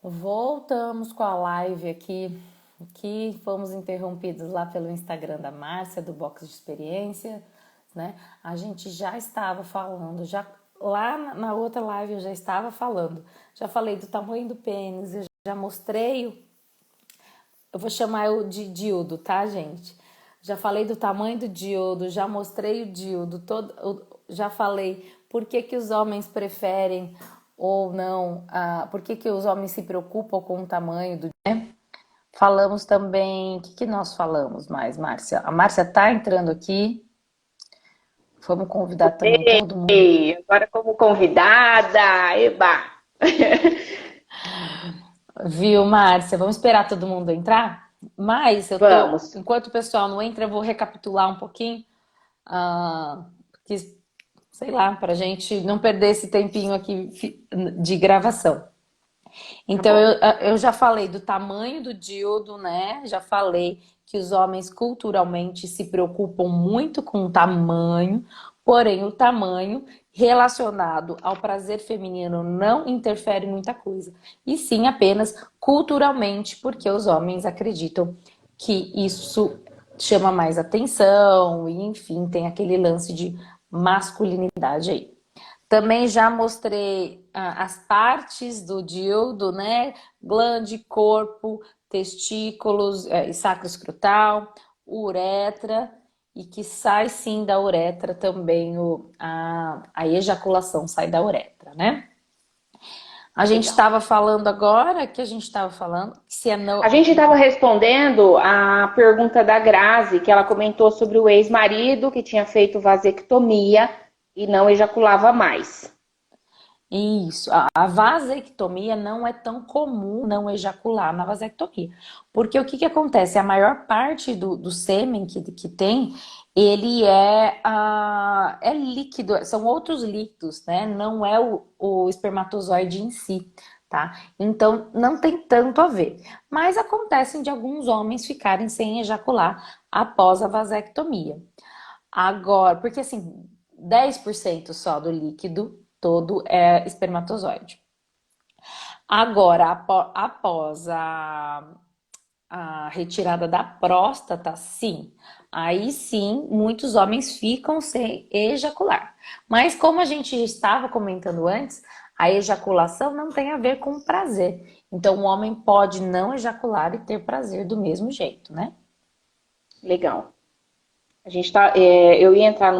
Voltamos com a live aqui, que fomos interrompidos lá pelo Instagram da Márcia, do Box de Experiência, né? A gente já estava falando, já lá na outra live eu já estava falando, já falei do tamanho do pênis, eu já mostrei, eu vou chamar o de diodo, tá, gente? Já falei do tamanho do diodo, já mostrei o diodo, já falei por que que os homens preferem ou não, por que que os homens se preocupam com o tamanho do, né? Falamos também, o que que nós falamos mais, Márcia? A Márcia tá entrando aqui, vamos convidar também todo mundo. Ei, agora como convidada, eba! Viu, Márcia? Vamos esperar todo mundo entrar? Mas eu tô, Vamos. enquanto o pessoal não entra, eu vou recapitular um pouquinho, que, sei lá, para a gente não perder esse tempinho aqui de gravação. Tá Então, bom. eu já falei do tamanho do dildo, né? Já falei que os homens culturalmente se preocupam muito com o tamanho, porém, o tamanho relacionado ao prazer feminino não interfere muita coisa. E sim apenas culturalmente, porque os homens acreditam que isso chama mais atenção, e enfim, tem aquele lance de masculinidade aí. Também já mostrei as partes do dildo, né? Glande, corpo, testículos, e sacro escrotal, uretra, e que sai sim da uretra também a ejaculação sai da uretra, né? A gente Legal. estava falando agora, que a gente estava falando, que se é A não. gente estava respondendo a pergunta da Grazi, que ela comentou sobre o ex-marido que tinha feito vasectomia e não ejaculava mais. Isso, a vasectomia não é tão comum não ejacular na vasectomia. Porque o que que acontece? A maior parte do sêmen que tem, ele é líquido, são outros líquidos, né? Não é o espermatozoide em si, tá? Então não tem tanto a ver. Mas acontecem de alguns homens ficarem sem ejacular após a vasectomia. Agora, porque assim, 10% só do líquido todo é espermatozoide. Agora, após a retirada da próstata, sim. Aí sim, muitos homens ficam sem ejacular. Mas como a gente estava comentando antes, a ejaculação não tem a ver com prazer. Então, o homem pode não ejacular e ter prazer do mesmo jeito, né? Legal. A gente tá, eu ia entrar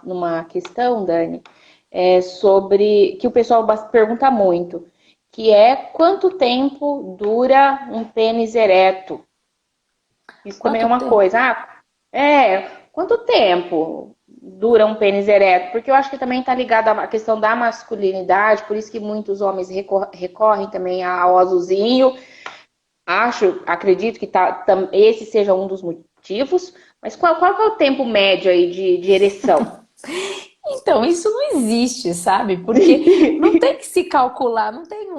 numa questão, Dani, sobre que o pessoal pergunta muito, que é quanto tempo dura um pênis ereto? Isso também é Quanto uma tempo? coisa. Quanto tempo dura um pênis ereto? Porque eu acho que também está ligado à questão da masculinidade, por isso que muitos homens recorrem também ao azulzinho. Acredito que esse seja um dos motivos. Mas qual que é o tempo médio aí de ereção? Então, isso não existe, sabe? Porque não tem que se calcular, não tem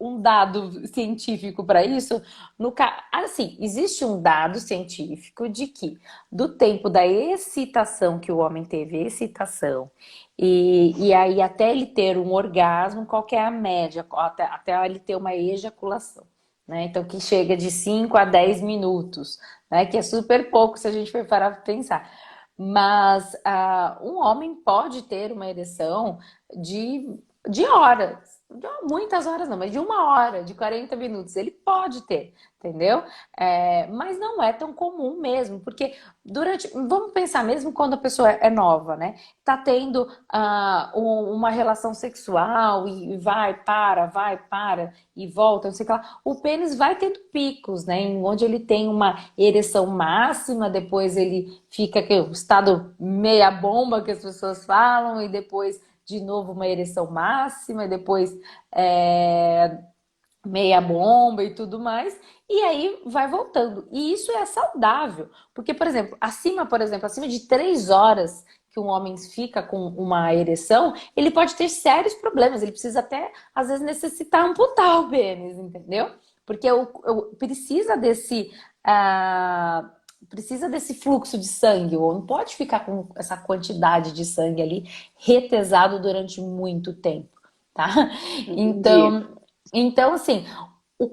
um dado científico para isso. Assim, existe um dado científico de que do tempo da excitação que o homem teve, excitação, e aí até ele ter um orgasmo, qual que é a média, até ele ter uma ejaculação, né? Então, que chega de 5 a 10 minutos, né? Que é super pouco se a gente for parar para pensar. Mas um homem pode ter uma ereção de horas, de muitas horas não, mas de 1 hora, de 40 minutos, ele pode ter, entendeu? Mas não é tão comum mesmo, porque vamos pensar mesmo quando a pessoa é nova, né? Tá tendo uma relação sexual e vai, para e volta, não sei o que lá. O pênis vai tendo picos, né? Onde ele tem uma ereção máxima, depois ele fica o estado meia bomba que as pessoas falam, e depois de novo uma ereção máxima, e depois é, meia bomba e tudo mais, e aí vai voltando. E isso é saudável, porque, por exemplo, acima de 3 horas que um homem fica com uma ereção, ele pode ter sérios problemas, ele precisa até, às vezes, necessitar amputar o pênis, entendeu? Porque precisa precisa desse fluxo de sangue, ou não pode ficar com essa quantidade de sangue ali retesado durante muito tempo, tá? Entendi. Então assim,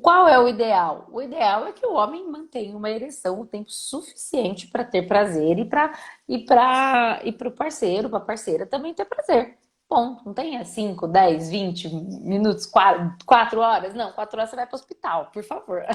Qual é o ideal? O ideal é que o homem mantenha uma ereção o tempo suficiente para ter prazer e para o parceiro, para a parceira também ter prazer. Bom, não tenha 5, 10, 20 minutos, 4 horas. Não, 4 horas você vai para o hospital, por favor.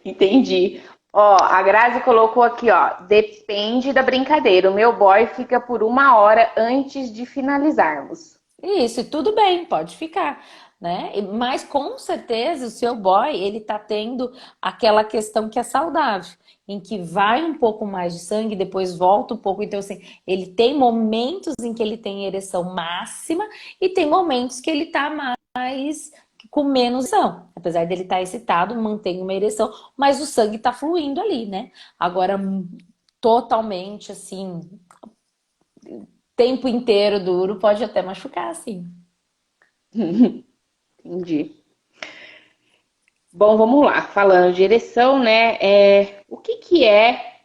Entendi. Ó, a Grazi colocou aqui, ó. Depende da brincadeira. O meu boy fica por 1 hora antes de finalizarmos. Isso, e tudo bem, pode ficar, né? Mas com certeza o seu boy, ele tá tendo aquela questão que é saudável, em que vai um pouco mais de sangue, depois volta um pouco. Então, assim, ele tem momentos em que ele tem ereção máxima e tem momentos que ele tá mais com menos ereção. Apesar dele estar excitado, mantém uma ereção, mas o sangue tá fluindo ali, né? Agora, totalmente assim, tempo inteiro duro, pode até machucar, assim. Entendi. Bom, vamos lá. Falando de ereção, né? O que que é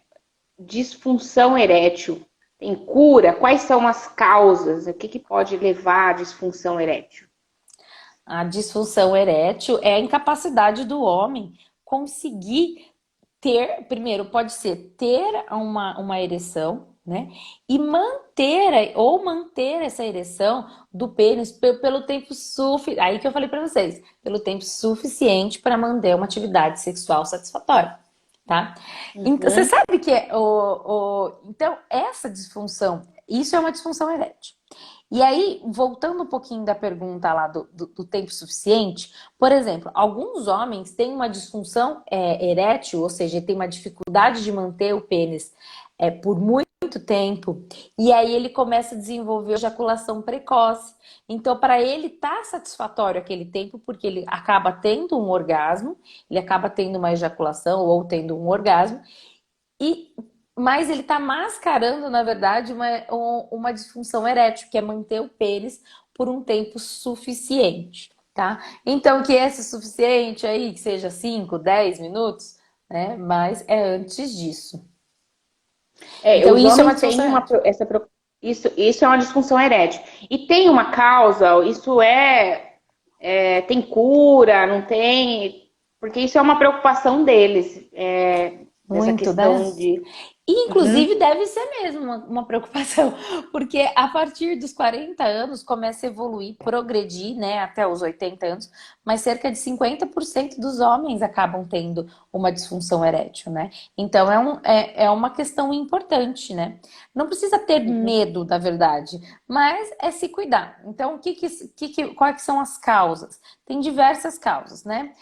disfunção erétil? Tem cura? Quais são as causas? O que que pode levar à disfunção erétil? A disfunção erétil é a incapacidade do homem conseguir ter, primeiro, pode ser ter uma ereção, né? E manter essa ereção do pênis pelo tempo suficiente. Aí que eu falei para vocês, pelo tempo suficiente para manter uma atividade sexual satisfatória, tá? Então, você Uhum. sabe que então essa disfunção, isso é uma disfunção erétil. E aí, voltando um pouquinho da pergunta lá do tempo suficiente, por exemplo, alguns homens têm uma disfunção erétil, ou seja, tem uma dificuldade de manter o pênis por muito tempo, e aí ele começa a desenvolver ejaculação precoce. Então, para ele tá satisfatório aquele tempo, porque ele acaba tendo um orgasmo, ele acaba tendo uma ejaculação ou tendo um orgasmo, e, mas ele está mascarando, na verdade, uma disfunção erétil, que é manter o pênis por um tempo suficiente, tá? Então, que esse suficiente aí, que seja 5, 10 minutos, né? Mas é antes disso. Então, Os isso é uma homens disfunção têm erétil. isso é uma disfunção erétil. E tem uma causa, tem cura, não tem? Porque isso é uma preocupação deles, dessa Muito, né? questão de. E, inclusive, Uhum, deve ser mesmo uma preocupação, porque a partir dos 40 anos começa a evoluir, progredir, né, até os 80 anos, mas cerca de 50% dos homens acabam tendo uma disfunção erétil, né? Então é uma questão importante, né? Não precisa ter uhum, medo, na verdade, mas é se cuidar. Então, quais são as causas? Tem diversas causas, né?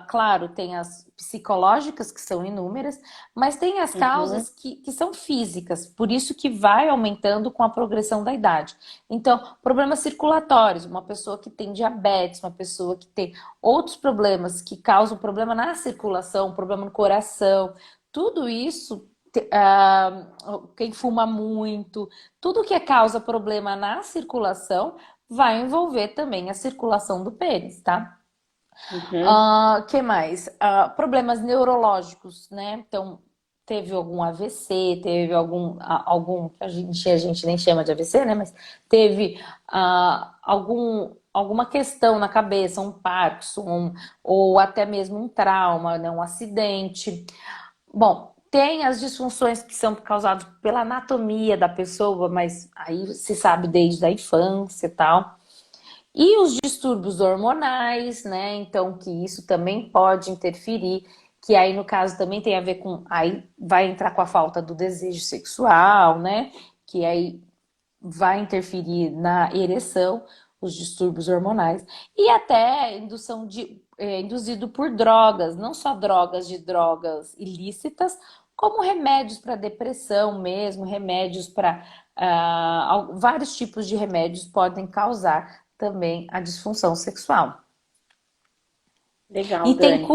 Claro, tem as psicológicas, que são inúmeras, mas tem as uhum. causas que são físicas, por isso que vai aumentando com a progressão da idade. Então, problemas circulatórios, uma pessoa que tem diabetes, uma pessoa que tem outros problemas que causam problema na circulação, problema no coração, tudo isso, quem fuma muito, tudo que causa problema na circulação vai envolver também a circulação do pênis, tá? Uhum. Que mais? Problemas neurológicos, né? Então, teve algum AVC, teve algum que a gente nem chama de AVC, né? Mas teve alguma questão na cabeça, um Parkinson, ou até mesmo um trauma, né? Um acidente. Bom, tem as disfunções que são causadas pela anatomia da pessoa, mas aí se sabe desde a infância e tal. E os distúrbios hormonais, né? Então, que isso também pode interferir, que aí no caso também tem a ver com, aí vai entrar com a falta do desejo sexual, né? Que aí vai interferir na ereção, os distúrbios hormonais, e até induzido por drogas, não só drogas ilícitas, como remédios para depressão mesmo, remédios para vários tipos de remédios podem causar também a disfunção sexual. Legal, E Dani.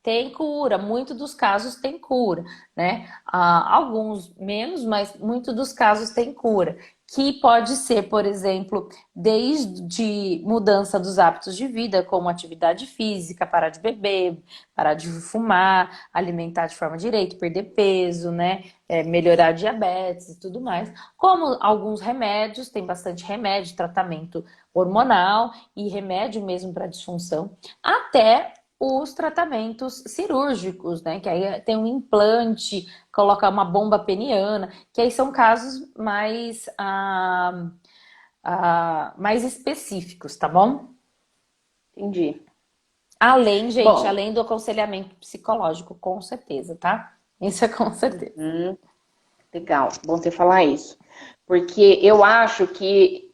tem cura, muitos dos casos tem cura, né? Alguns menos, mas muitos dos casos tem cura. que pode ser, por exemplo, desde mudança dos hábitos de vida, como atividade física, parar de beber, parar de fumar, alimentar de forma direita, perder peso, né? Melhorar a diabetes e tudo mais. Como alguns remédios, tem bastante remédio, tratamento hormonal e remédio mesmo para disfunção, até os tratamentos cirúrgicos, né? Que aí tem um implante, coloca uma bomba peniana, que aí são casos mais específicos, tá bom? Entendi. Além, gente, Bom, além do aconselhamento psicológico, com certeza, tá? Isso é com certeza. legal, bom você falar isso. Porque eu acho que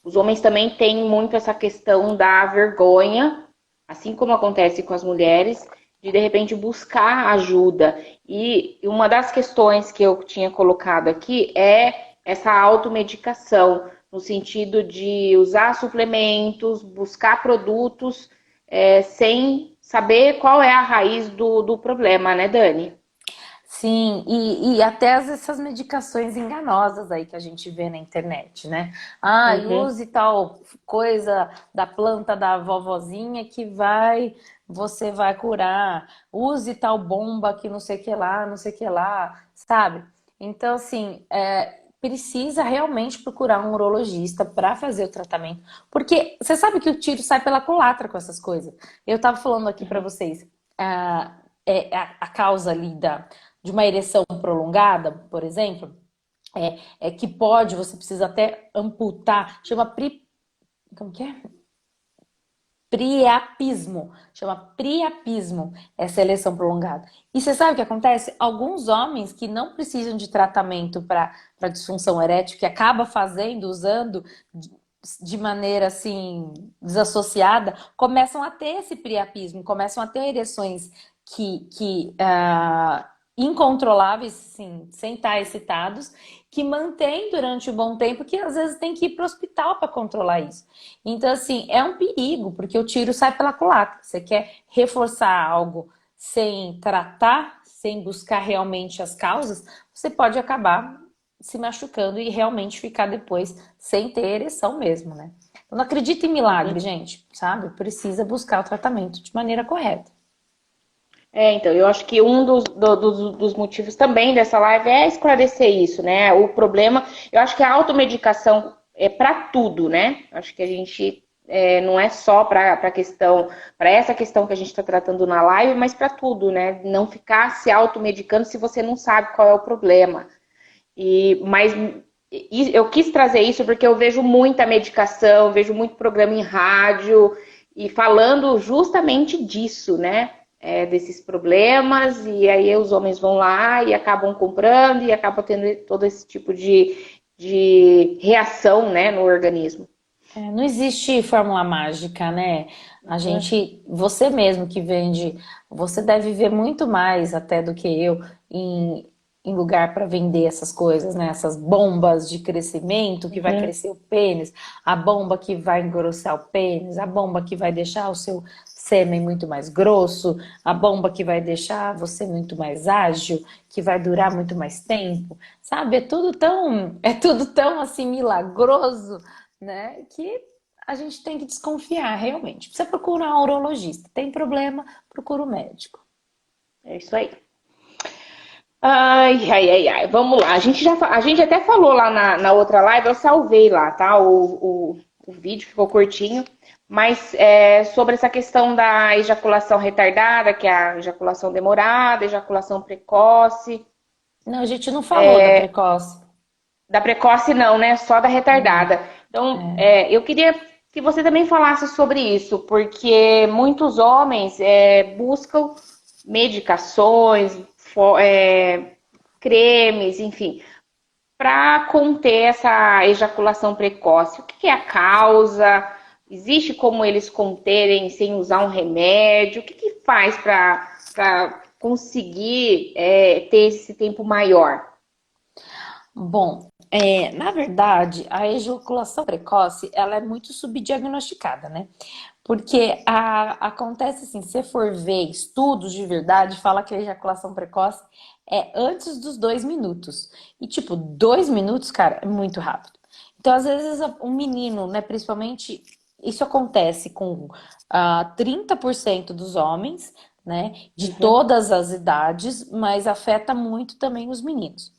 os homens também têm muito essa questão da vergonha, assim como acontece com as mulheres, de repente buscar ajuda. E uma das questões que eu tinha colocado aqui é essa automedicação, no sentido de usar suplementos, buscar produtos, sem saber qual é a raiz do problema, né, Dani? Sim, e até essas medicações enganosas aí que a gente vê na internet, né? Ah, Uhum. use tal coisa da planta da vovozinha que você vai curar. Use tal bomba que não sei o que lá, não sei o que lá, sabe? Então, assim, precisa realmente procurar um urologista para fazer o tratamento, porque você sabe que o tiro sai pela culatra com essas coisas. Eu tava falando aqui para vocês, a causa ali de uma ereção prolongada, por exemplo, é que você precisa até amputar, como que é? Priapismo, chama priapismo, essa ereção prolongada. E você sabe o que acontece? Alguns homens que não precisam de tratamento para disfunção erétil, que acaba fazendo, usando de maneira assim desassociada, começam a ter esse priapismo, começam a ter ereções incontroláveis, sim, sem estar excitados, que mantém durante um bom tempo, que às vezes tem que ir para o hospital para controlar isso. Então, assim, é um perigo, porque o tiro sai pela culatra. Você quer reforçar algo sem tratar, sem buscar realmente as causas, você pode acabar se machucando e realmente ficar depois sem ter ereção mesmo, né? Eu não acredito em milagre, gente, sabe? Precisa buscar o tratamento de maneira correta. Então, eu acho que um dos motivos também dessa live é esclarecer isso, né? O problema, eu acho que a automedicação é para tudo, né? Acho que a gente não é só para questão, para essa questão que a gente está tratando na live, mas para tudo, né? Não ficar se automedicando se você não sabe qual é o problema. Mas eu quis trazer isso porque eu vejo muita medicação, vejo muito programa em rádio e falando justamente disso, né? Desses problemas, e aí os homens vão lá e acabam comprando e acabam tendo todo esse tipo de reação, né, no organismo. Não existe fórmula mágica, né? Você mesmo que vende, você deve ver muito mais até do que eu em lugar para vender essas coisas, né? Essas bombas de crescimento que vai Uhum. crescer o pênis, a bomba que vai engrossar o pênis, a bomba que vai deixar o seu sêmen muito mais grosso, a bomba que vai deixar você muito mais ágil, que vai durar muito mais tempo, sabe? É tudo tão assim milagroso, né? Que a gente tem que desconfiar realmente. Precisa procurar um urologista. Tem problema, procura o médico. É isso aí. Ai, ai, ai, ai. Vamos lá. A gente até falou lá na outra live, eu salvei lá, tá? O vídeo ficou curtinho, mas sobre essa questão da ejaculação retardada, que é a ejaculação demorada, ejaculação precoce. Não, a gente não falou da precoce. Da precoce não, né? Só da retardada. Então, eu queria que você também falasse sobre isso, porque muitos homens buscam medicações, cremes, enfim, para conter essa ejaculação precoce. O que é a causa? Existe como eles conterem sem usar um remédio? O que faz para conseguir ter esse tempo maior? Bom, na verdade, a ejaculação precoce, ela é muito subdiagnosticada, né? Porque acontece assim, se você for ver estudos de verdade, fala que a ejaculação precoce é antes dos 2 minutos. E tipo, 2 minutos, cara, é muito rápido. Então, às vezes, um menino, né, principalmente, isso acontece com 30% dos homens, né, de Uhum. todas as idades, mas afeta muito também os meninos.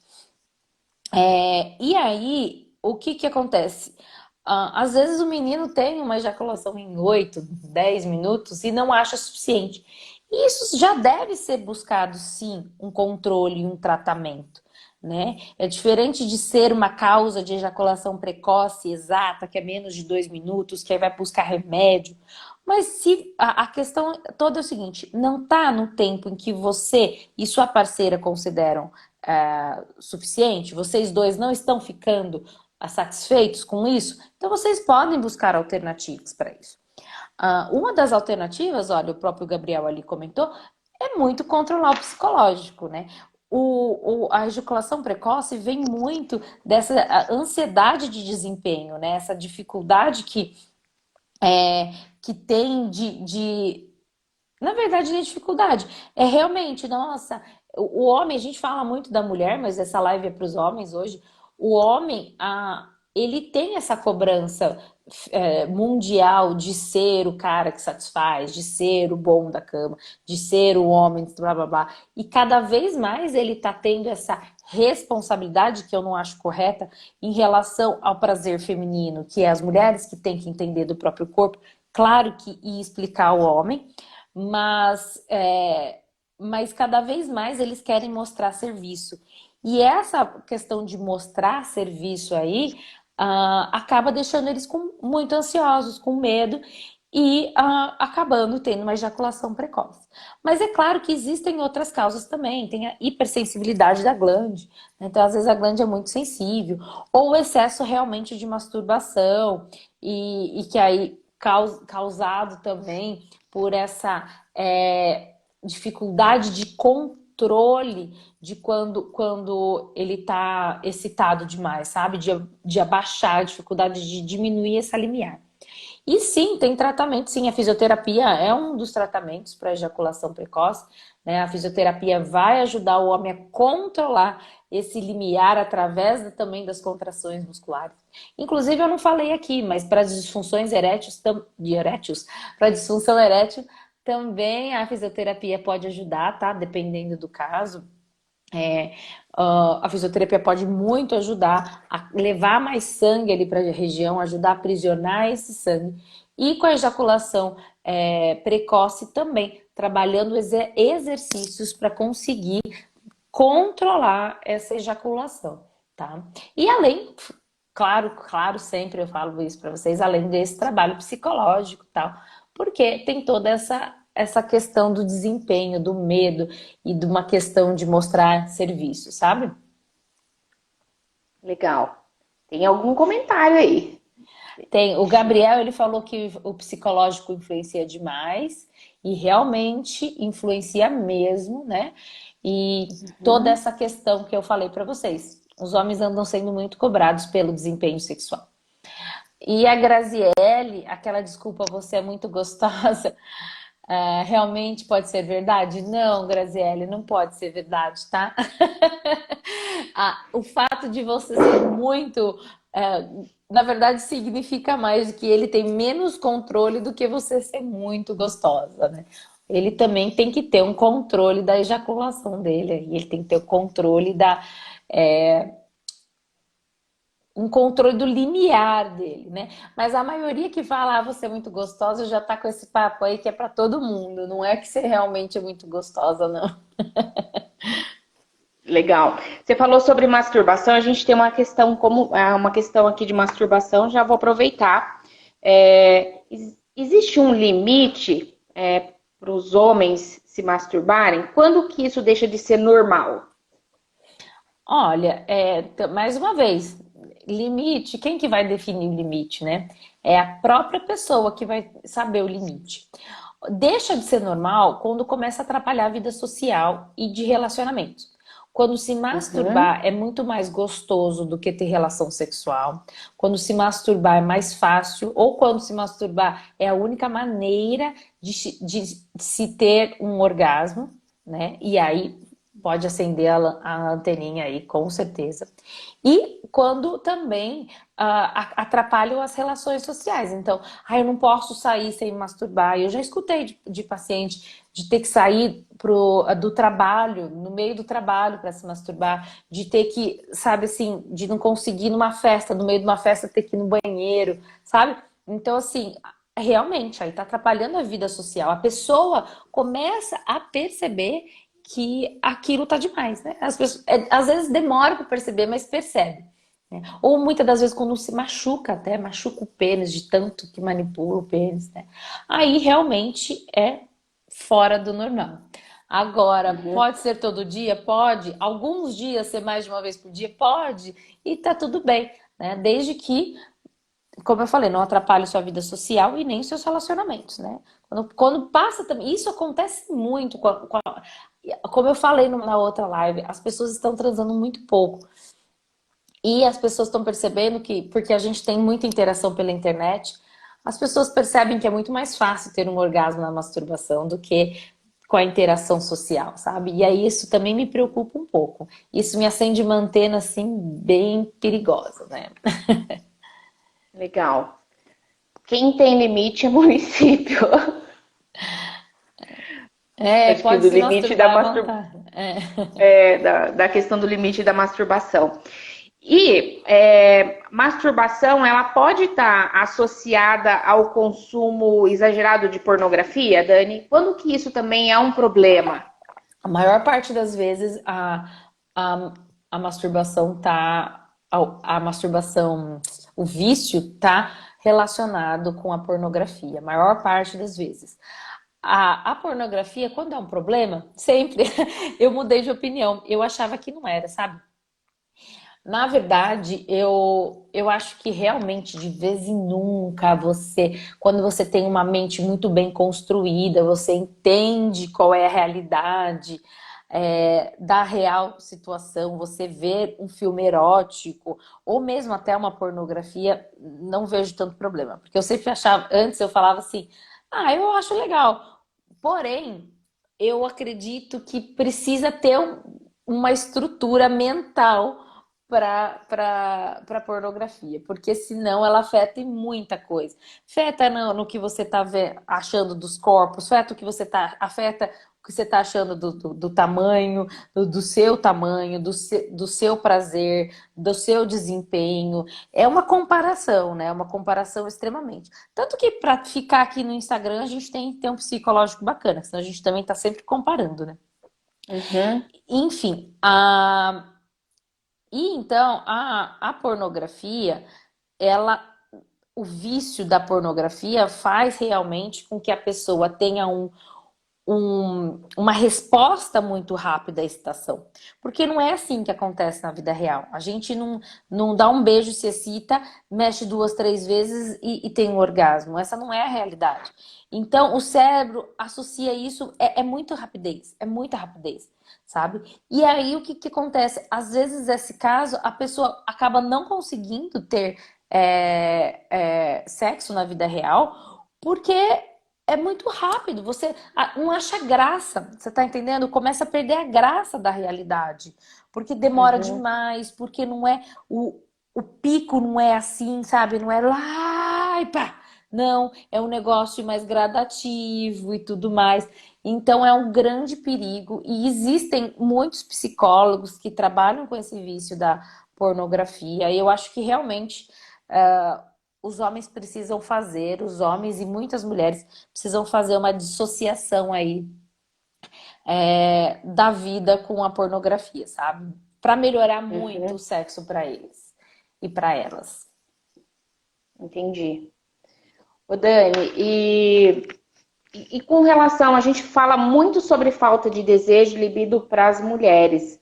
E aí, o que que acontece? Às vezes o menino tem uma ejaculação em 8, 10 minutos e não acha suficiente. Isso já deve ser buscado, sim, um controle e um tratamento, né? É diferente de ser uma causa de ejaculação precoce exata, que é menos de 2 minutos, que aí vai buscar remédio. Mas se a questão toda é o seguinte, não está no tempo em que você e sua parceira consideram suficiente, vocês dois não estão ficando satisfeitos com isso, então vocês podem buscar alternativas para isso. Uma das alternativas, olha, o próprio Gabriel ali comentou, é muito controlar o psicológico, né? A ejaculação precoce vem muito dessa ansiedade de desempenho, né? Essa dificuldade que tem na verdade, não é dificuldade. É realmente, nossa, o homem, a gente fala muito da mulher, mas essa live é para os homens hoje. O homem, ele tem essa cobrança mundial de ser o cara que satisfaz, de ser o bom da cama, de ser o homem, blá blá blá. E cada vez mais ele está tendo essa responsabilidade, que eu não acho correta, em relação ao prazer feminino, que é as mulheres que têm que entender do próprio corpo, claro que e explicar ao homem, mas cada vez mais eles querem mostrar serviço. E essa questão de mostrar serviço aí acaba deixando eles muito ansiosos, com medo e acabando tendo uma ejaculação precoce. Mas é claro que existem outras causas também, tem a hipersensibilidade da glande, né? Então às vezes a glande é muito sensível, ou o excesso realmente de masturbação, e que aí causado também por essa dificuldade de controle de quando ele está excitado demais, sabe? De abaixar a dificuldade de diminuir essa limiar. E sim, tem tratamento, sim. A fisioterapia é um dos tratamentos para ejaculação precoce, né? A fisioterapia vai ajudar o homem a controlar esse limiar através também das contrações musculares. Inclusive, eu não falei aqui, mas para disfunções eréteis, para disfunção erétil, também a fisioterapia pode ajudar, tá? Dependendo do caso. A fisioterapia pode muito ajudar a levar mais sangue ali para a região, ajudar a aprisionar esse sangue. E com a ejaculação precoce também, trabalhando exercícios para conseguir controlar essa ejaculação, tá? E além, claro, sempre eu falo isso para vocês, além desse trabalho psicológico e tal, porque tem toda essa questão do desempenho, do medo e de uma questão de mostrar serviço, sabe? Legal. Tem algum comentário aí? Tem, o Gabriel, ele falou que o psicológico influencia demais e realmente influencia mesmo, né? E toda Uhum. essa questão que eu falei para vocês. Os homens andam sendo muito cobrados pelo desempenho sexual. E a Graziele, aquela desculpa, você é muito gostosa, realmente pode ser verdade? Não, Graziele, não pode ser verdade, tá? O fato de você ser muito. Na verdade, significa mais que ele tem menos controle do que você ser muito gostosa, né? Ele também tem que ter um controle da ejaculação dele, e ele tem que ter o controle um controle do limiar dele, né? Mas a maioria que fala, você é muito gostosa, já tá com esse papo aí que é pra todo mundo, não é que você realmente é muito gostosa, não. Legal. Você falou sobre masturbação, a gente tem uma questão uma questão aqui de masturbação, já vou aproveitar. Existe um limite para os homens se masturbarem? Quando que isso deixa de ser normal? Olha, mais uma vez, limite, quem que vai definir o limite, né? É a própria pessoa que vai saber o limite. Deixa de ser normal quando começa a atrapalhar a vida social e de relacionamento. Quando se Uhum. masturbar é muito mais gostoso do que ter relação sexual. Quando se masturbar é mais fácil, ou quando se masturbar é a única maneira de se ter um orgasmo, né? E aí pode acender a anteninha aí, com certeza. E quando também atrapalham as relações sociais. Então, eu não posso sair sem me masturbar. Eu já escutei de paciente de ter que sair do trabalho, no meio do trabalho para se masturbar, de ter que, sabe assim, de não conseguir numa festa, no meio de uma festa ter que ir no banheiro, sabe? Então, assim, realmente, aí tá atrapalhando a vida social. A pessoa começa a perceber que aquilo tá demais, né? As pessoas, às vezes demora para perceber, mas percebe, né? Ou muitas das vezes quando se machuca até, machuca o pênis de tanto que manipula o pênis, né? Aí realmente é fora do normal. Agora, Uhum. pode ser todo dia? Pode. Alguns dias ser mais de uma vez por dia? Pode. E tá tudo bem, né? Desde que, como eu falei, não atrapalhe sua vida social e nem seus relacionamentos, né? Quando passa também, isso acontece muito como eu falei na outra live, as pessoas estão transando muito pouco. E as pessoas estão percebendo que, porque a gente tem muita interação pela internet, as pessoas percebem que é muito mais fácil ter um orgasmo na masturbação do que com a interação social, sabe? E aí isso também me preocupa um pouco. Isso me acende uma antena, assim, bem perigosa, né? Legal. Quem tem limite é município. É, Acho que pode do se limite da masturbar à masturbação. vontade. É. Da questão do limite da masturbação. E masturbação, ela pode estar associada ao consumo exagerado de pornografia, Dani? Quando que isso também é um problema? A maior parte das vezes a, a masturbação tá. A masturbação, o vício tá relacionado com a pornografia. A maior parte das vezes. A pornografia, quando é um problema, sempre eu mudei de opinião. Eu achava que não era, sabe? Na verdade, eu acho que realmente de vez em nunca quando você tem uma mente muito bem construída, você entende qual é a realidade da real situação, você vê um filme erótico, ou mesmo até uma pornografia, não vejo tanto problema. Porque eu sempre achava, antes eu falava assim, eu acho legal. Porém, eu acredito que precisa ter uma estrutura mental para pornografia, porque senão ela afeta em muita coisa. Afeta no que você está achando dos corpos, afeta o que você afeta o que você está achando do tamanho, do seu tamanho, do seu prazer, do seu desempenho. É uma comparação, né? É uma comparação extremamente. Tanto que para ficar aqui no Instagram a gente tem que ter um psicológico bacana, senão a gente também está sempre comparando, né? Uhum, Enfim, e então a pornografia, ela, o vício da pornografia faz realmente com que a pessoa tenha uma resposta muito rápida à excitação. Porque não é assim que acontece na vida real. A gente não dá um beijo, se excita, mexe 2, 3 vezes e tem um orgasmo. Essa não é a realidade. Então, o cérebro associa isso, é muito rapidez, é muita rapidez, sabe? E aí, o que acontece? Às vezes, nesse caso, a pessoa acaba não conseguindo ter sexo na vida real, porque é muito rápido, você não acha graça, você tá entendendo? Começa a perder a graça da realidade, porque demora uhum. demais, porque não é o pico não é assim, sabe? Não é lá e pá. Não, é um negócio mais gradativo e tudo mais. Então é um grande perigo e existem muitos psicólogos que trabalham com esse vício da pornografia. E eu acho que realmente os homens precisam fazer, os homens e muitas mulheres precisam fazer uma dissociação aí da vida com a pornografia, sabe? Para melhorar muito o Uhum, sexo para eles e para elas. entendi. Ô Dani, e com relação, a gente fala muito sobre falta de desejo e libido para as mulheres.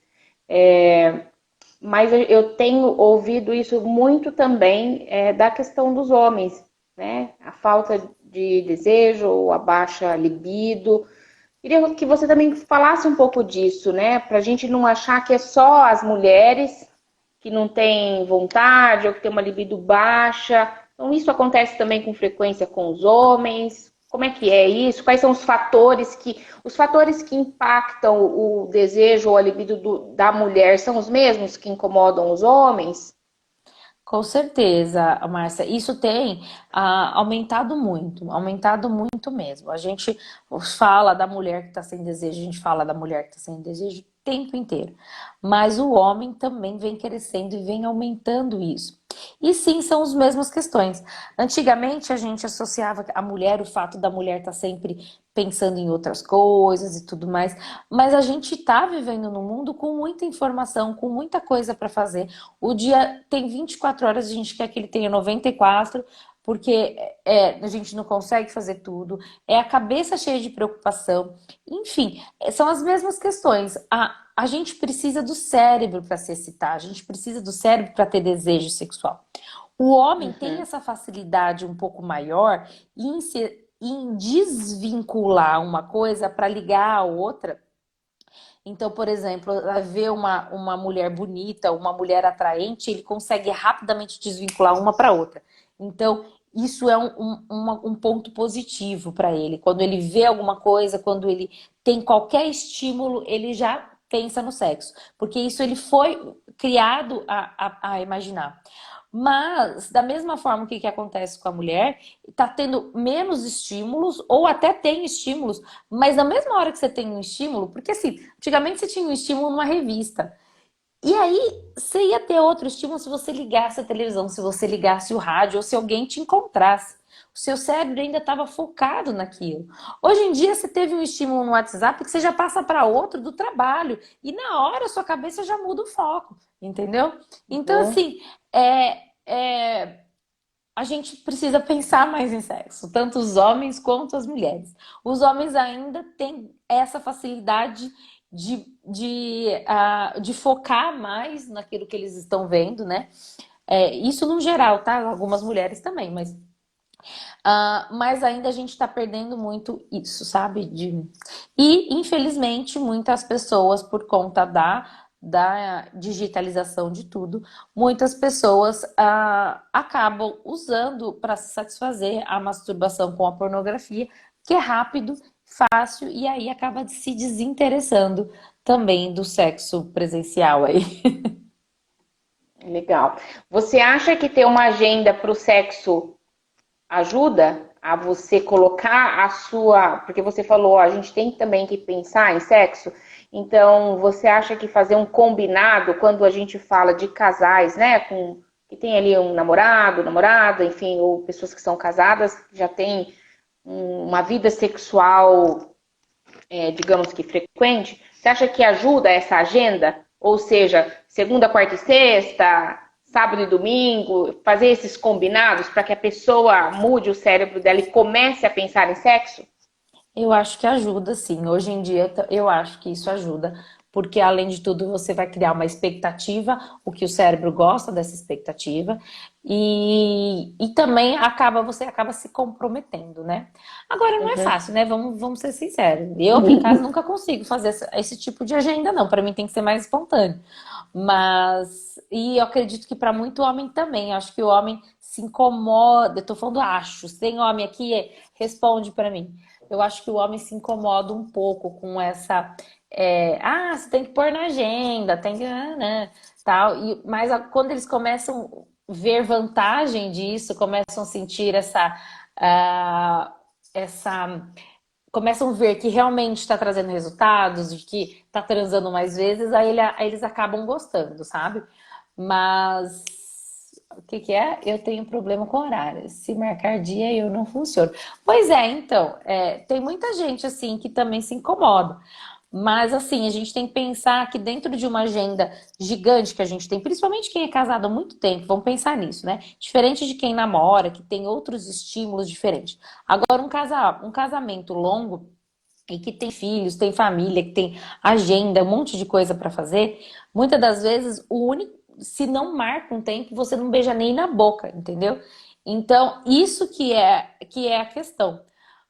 Mas eu tenho ouvido isso muito também da questão dos homens, né? A falta de desejo ou a baixa libido. Queria que você também falasse um pouco disso, né? Para a gente não achar que é só as mulheres que não têm vontade ou que tem uma libido baixa. Então, isso acontece também com frequência com os homens. Como é que é isso? Quais são os fatores que impactam o desejo ou a libido da mulher são os mesmos que incomodam os homens? Com certeza, Márcia, isso tem aumentado muito mesmo. A gente fala da mulher que está sem desejo, a gente fala da mulher que está sem desejo o tempo inteiro. Mas o homem também vem crescendo e vem aumentando isso. E sim, são as mesmas questões. Antigamente a gente associava a mulher, o fato da mulher estar sempre pensando em outras coisas e tudo mais, mas a gente está vivendo num mundo com muita informação, com muita coisa para fazer. O dia tem 24 horas, a gente quer que ele tenha 94, porque a gente não consegue fazer tudo, é a cabeça cheia de preocupação. Enfim, são as mesmas questões. A gente precisa do cérebro para se excitar, a gente precisa do cérebro para ter desejo sexual. O homem tem Uhum. essa facilidade um pouco maior em desvincular uma coisa para ligar a outra. Então, por exemplo, ver uma mulher bonita, uma mulher atraente, ele consegue rapidamente desvincular uma para outra. Então, isso é um ponto positivo para ele. Quando ele vê alguma coisa, quando ele tem qualquer estímulo, ele já pensa no sexo. Porque isso ele foi criado a imaginar. Mas, da mesma forma, que acontece com a mulher, tá tendo menos estímulos, ou até tem estímulos, mas na mesma hora que você tem um estímulo, porque assim, antigamente você tinha um estímulo numa revista. E aí você ia ter outro estímulo se você ligasse a televisão, se você ligasse o rádio, ou se alguém te encontrasse. O seu cérebro ainda estava focado naquilo. Hoje em dia você teve um estímulo no WhatsApp que você já passa para outro do trabalho. E na hora a sua cabeça já muda o foco, entendeu? Então, Uhum. assim, é, é, a gente precisa pensar mais em sexo, tanto os homens quanto as mulheres. Os homens ainda têm essa facilidade de focar mais naquilo que eles estão vendo, né? Isso no geral, tá? Algumas mulheres também, mas ainda a gente está perdendo muito isso, sabe? E, infelizmente, muitas pessoas, por conta da digitalização de tudo, muitas pessoas acabam usando para se satisfazer a masturbação com a pornografia, que é rápido, fácil, e aí acaba se desinteressando também do sexo presencial aí. Legal. Você acha que ter uma agenda para o sexo ajuda a você colocar a sua. Porque você falou, ó, a gente tem também que pensar em sexo. Então, você acha que fazer um combinado, quando a gente fala de casais, né? Que tem ali um namorado, namorada, enfim, ou pessoas que são casadas, já tem uma vida sexual, digamos que frequente, você acha que ajuda essa agenda? Ou seja, segunda, quarta e sexta, sábado e domingo, fazer esses combinados para que a pessoa mude o cérebro dela e comece a pensar em sexo? Eu acho que ajuda, sim. Hoje em dia, eu acho que isso ajuda, porque além de tudo, você vai criar uma expectativa, o que o cérebro gosta dessa expectativa, e também você acaba se comprometendo, né? Agora, não é Uhum. fácil, né? Vamos ser sinceros. Eu aqui em casa nunca consigo fazer esse tipo de agenda, não. Para mim tem que ser mais espontâneo. E eu acredito que para muito homem também. Eu acho que o homem se incomoda. Eu tô falando acho. Se tem homem aqui, responde para mim. Eu acho que o homem se incomoda um pouco com essa. Você tem que pôr na agenda, tem que. Né, tal. Mas quando eles começam a ver vantagem disso, começam a sentir ah, essa. Começam a ver que realmente está trazendo resultados, de que está transando mais vezes, aí eles acabam gostando, sabe? Mas o que que é? Eu tenho problema com horário. Se marcar dia, eu não funciono. Pois é, então, tem muita gente assim que também se incomoda. Mas assim, a gente tem que pensar que dentro de uma agenda gigante que a gente tem, principalmente quem é casado há muito tempo, vamos pensar nisso, né? Diferente de quem namora, que tem outros estímulos diferentes. Agora, um casamento longo e que tem filhos, tem família, que tem agenda, um monte de coisa para fazer, muitas das vezes o único, se não marca um tempo, você não beija nem na boca, entendeu? Então, isso que é a questão.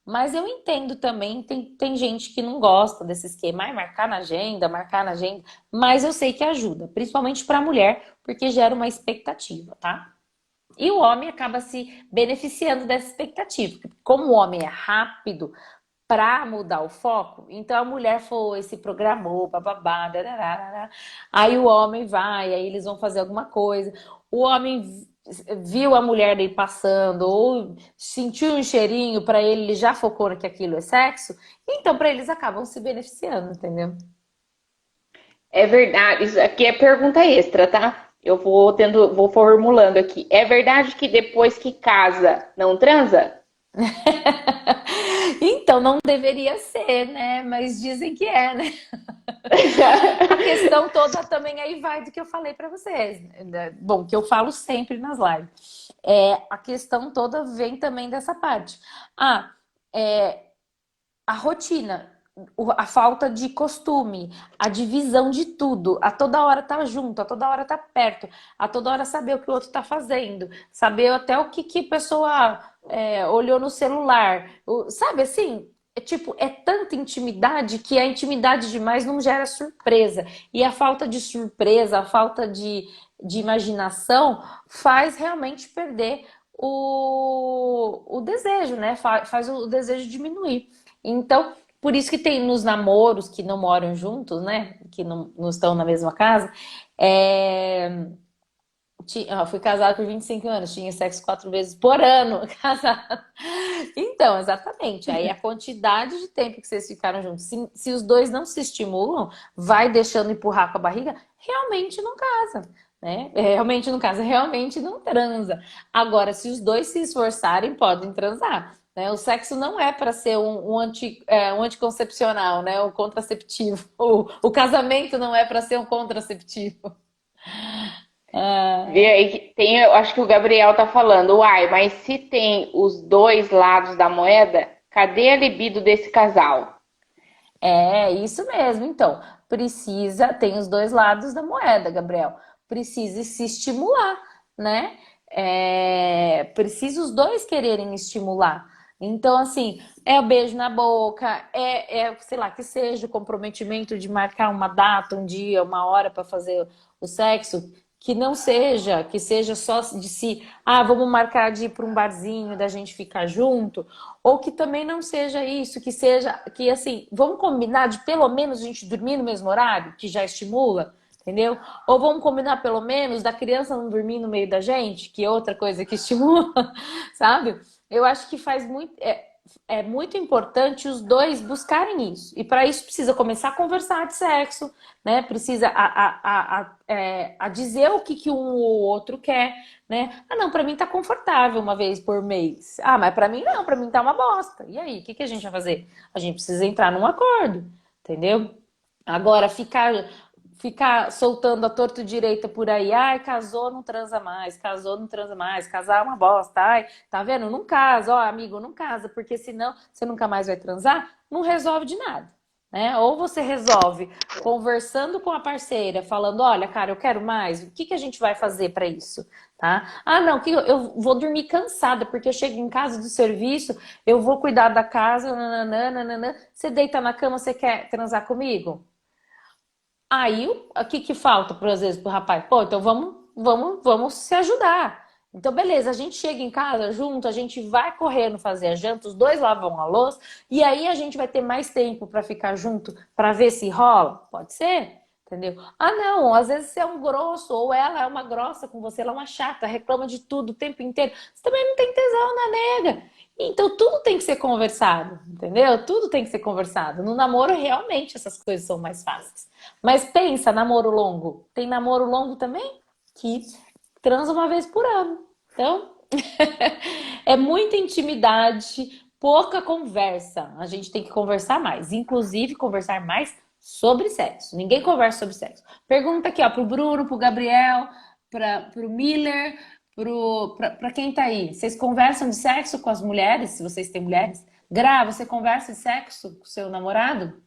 Mas eu entendo também, tem gente que não gosta desse esquema, marcar na agenda, mas eu sei que ajuda, principalmente para a mulher, porque gera uma expectativa, tá? E o homem acaba se beneficiando dessa expectativa. Como o homem é rápido para mudar o foco, então a mulher foi, se programou, bababá, dararara. Aí o homem vai, aí eles vão fazer alguma coisa. O homem viu a mulher dele passando ou sentiu um cheirinho para ele, ele já focou que aquilo é sexo. Então para eles acabam se beneficiando, entendeu? É verdade, isso aqui é pergunta extra, tá? Eu vou tendo, vou formulando aqui. É verdade que depois que casa não transa? Então não deveria ser, né? Mas dizem que é, né? A questão toda também aí vai do que eu falei para vocês, né? Bom, que eu falo sempre nas lives. A questão toda vem também dessa parte. Ah, é, a rotina, a falta de costume, a divisão de tudo, a toda hora tá junto, a toda hora tá perto, a toda hora saber o que o outro tá fazendo, saber até o que a pessoa olhou no celular, sabe assim? Tipo, é tanta intimidade que a intimidade demais não gera surpresa. E a falta de surpresa, a falta de imaginação faz realmente perder o desejo, né? Faz o desejo diminuir. Então, por isso que tem nos namoros que não moram juntos, né? Que não estão na mesma casa. É... Fui casada por 25 anos, tinha sexo 4 vezes por ano, casada. Então, exatamente. Aí a quantidade de tempo que vocês ficaram juntos, se os dois não se estimulam, vai deixando empurrar com a barriga, realmente não casa. Né? Realmente não casa, realmente não transa. Agora, se os dois se esforçarem, podem transar. Né? O sexo não é para ser um anticoncepcional, né? O contraceptivo. O casamento não é para ser um contraceptivo. Vê aí que tem, eu acho que o Gabriel tá falando, uai, mas se tem os dois lados da moeda, cadê a libido desse casal? É isso mesmo. Então, tem os dois lados da moeda, Gabriel. Precisa se estimular, né? Precisa os dois quererem estimular. Então, assim, é o beijo na boca, sei lá, que seja o comprometimento de marcar uma data, um dia, uma hora para fazer o sexo, que não seja, que seja só de si, vamos marcar de ir para um barzinho, da gente ficar junto, ou que também não seja isso, que seja, que assim, vamos combinar de pelo menos a gente dormir no mesmo horário, que já estimula, entendeu? Ou vamos combinar pelo menos da criança não dormir no meio da gente, que é outra coisa que estimula, sabe? Eu acho que faz muito. É muito importante os dois buscarem isso. E para isso precisa começar a conversar de sexo, né? Precisa a dizer o que um ou outro quer, né? Ah, não, para mim tá confortável uma vez por mês. Ah, mas para mim não, para mim tá uma bosta. E aí, o que a gente vai fazer? A gente precisa entrar num acordo, entendeu? Agora, ficar soltando a torto direita por aí, ai, casou, não transa mais, casou, não transa mais, casar é uma bosta, ai, tá vendo? Não casa, ó, amigo, não casa, porque senão você nunca mais vai transar, não resolve de nada, né? Ou você resolve conversando com a parceira, falando, olha, cara, eu quero mais, o que a gente vai fazer para isso? Tá? Ah, não, que eu vou dormir cansada, porque eu chego em casa do serviço, eu vou cuidar da casa, nananã, nananã. Você deita na cama, você quer transar comigo? Aí, o que falta, às vezes, pro rapaz? Pô, então vamos se ajudar. Então, beleza, a gente chega em casa junto, a gente vai correndo fazer a janta, os dois lavam a louça, e aí a gente vai ter mais tempo para ficar junto, para ver se rola? Pode ser, entendeu? Ah, não, às vezes você é um grosso, ou ela é uma grossa com você, ela é uma chata, reclama de tudo o tempo inteiro. Você também não tem tesão na nega. Então, tudo tem que ser conversado, entendeu? Tudo tem que ser conversado. No namoro, realmente, essas coisas são mais fáceis. Mas pensa, namoro longo. Tem namoro longo também que transa uma vez por ano. Então, é muita intimidade, pouca conversa. A gente tem que conversar mais, inclusive conversar mais sobre sexo. Ninguém conversa sobre sexo. Pergunta aqui, ó, pro Bruno, pro Gabriel, pro Miller, pra quem tá aí. Vocês conversam de sexo com as mulheres, se vocês têm mulheres? Gra, você conversa de sexo com seu namorado?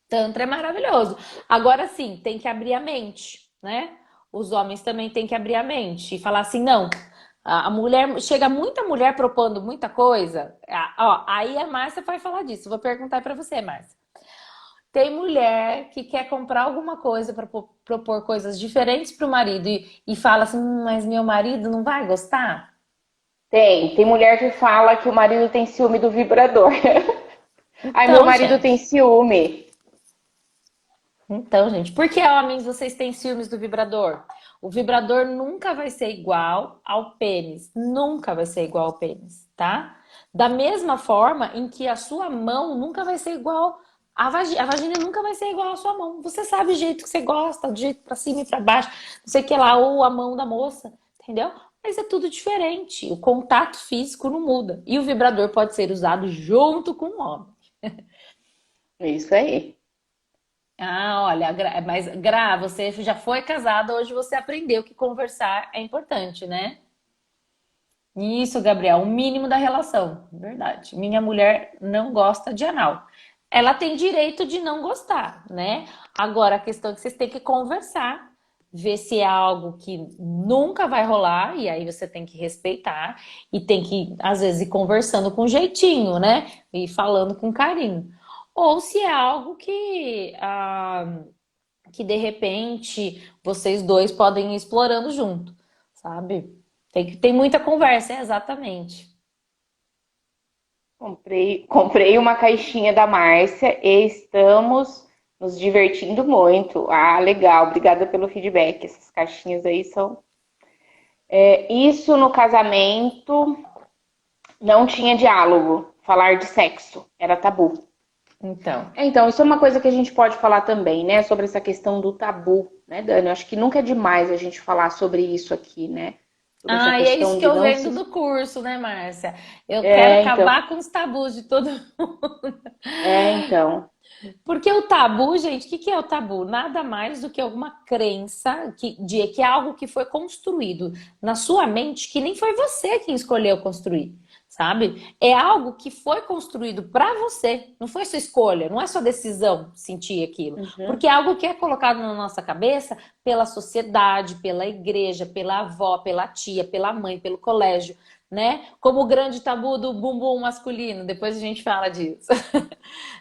Tantra é maravilhoso. Agora sim, tem que abrir a mente, né? Os homens também têm que abrir a mente e falar assim, não. A mulher, chega muita mulher propondo muita coisa. Ó, aí a Márcia vai falar disso. Vou perguntar para você, Márcia. tem mulher que quer comprar alguma coisa para propor coisas diferentes para o marido e fala assim, mas meu marido não vai gostar? Tem mulher que fala que o marido tem ciúme do vibrador. Ai, meu Então, marido tem gente. ciúme. Então, gente, por que homens vocês têm ciúmes do vibrador? O vibrador nunca vai ser igual ao pênis. Nunca vai ser igual ao pênis, tá? Da mesma forma em que a sua mão nunca vai ser igual à vagina. A vagina nunca vai ser igual à sua mão. Você sabe o jeito que você gosta, do jeito pra cima e pra baixo, não sei o que lá, ou a mão da moça, entendeu? Mas é tudo diferente. O contato físico não muda. E o vibrador pode ser usado junto com o homem. Isso aí. Ah, olha, mas Gra, você já foi casada, hoje você aprendeu que conversar é importante, né? Isso, Gabriel, o mínimo da relação, verdade. Minha mulher não gosta de anal. Ela tem direito de não gostar, né? Agora, a questão é que vocês têm que conversar, ver se é algo que nunca vai rolar, e aí você tem que respeitar, e tem que, às vezes, ir conversando com jeitinho, né? E falando com carinho. Ou se é algo que de repente vocês dois podem ir explorando junto, sabe? Tem muita conversa, exatamente. Comprei uma caixinha da Márcia e estamos nos divertindo muito. Ah, legal, obrigada pelo feedback. Essas caixinhas aí são. Isso no casamento não tinha diálogo. Falar de sexo era tabu. Então. Então, isso é uma coisa que a gente pode falar também, né? Sobre essa questão do tabu, né, Dani? Eu acho que nunca é demais a gente falar sobre isso aqui, né? Sobre essa Ah, e é isso questão que de eu não vendo se. do curso, né, Márcia? Eu quero Então. acabar com os tabus de todo. Então. Porque o tabu, gente, o que é o tabu? Nada mais do que alguma crença que é algo que foi construído na sua mente que nem foi você quem escolheu construir, sabe? É algo que foi construído para você, não foi sua escolha, não é sua decisão sentir aquilo. Uhum. Porque é algo que é colocado na nossa cabeça pela sociedade, pela igreja, pela avó, pela tia, pela mãe, pelo colégio, né? Como o grande tabu do bumbum masculino, depois a gente fala disso.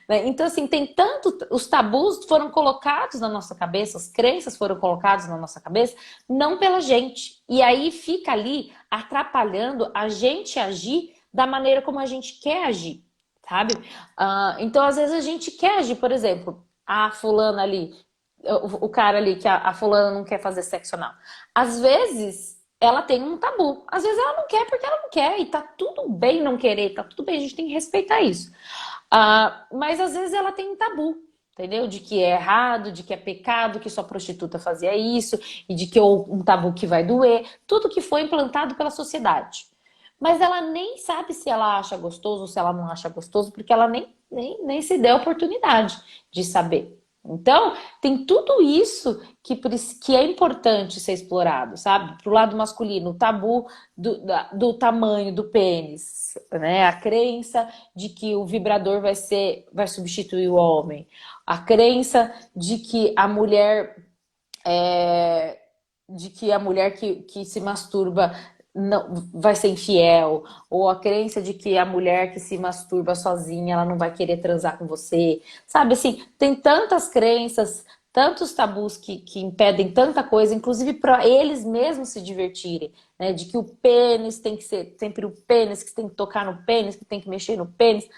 Né? Então, assim, tem tanto. Os tabus foram colocados na nossa cabeça, as crenças foram colocadas na nossa cabeça, não pela gente. E aí fica ali atrapalhando a gente agir da maneira como a gente quer agir, sabe? Então, às vezes, a gente quer agir, por exemplo, a fulana ali, o cara ali, que a fulana não quer fazer sexo anal. Às vezes. Ela tem um tabu. Às vezes ela não quer porque ela não quer. E tá tudo bem não querer, tá tudo bem, a gente tem que respeitar isso. Mas às vezes ela tem um tabu, entendeu? De que é errado, de que é pecado, que só prostituta fazia isso, e de que um tabu que vai doer, tudo que foi implantado pela sociedade. Mas ela nem sabe se ela acha gostoso ou se ela não acha gostoso, porque ela nem se deu a oportunidade de saber. Então, tem tudo isso que é importante ser explorado, sabe? Pro lado masculino, o tabu do tamanho do pênis, né? A crença de que o vibrador vai substituir o homem, a crença de que a mulher é, que se masturba não vai ser infiel, ou a crença de que a mulher que se masturba sozinha, ela não vai querer transar com você. Sabe assim, tem tantas crenças, tantos tabus que impedem tanta coisa, inclusive para eles mesmos se divertirem, né? De que o pênis tem que ser sempre o pênis, que tem que tocar no pênis, que tem que mexer no pênis,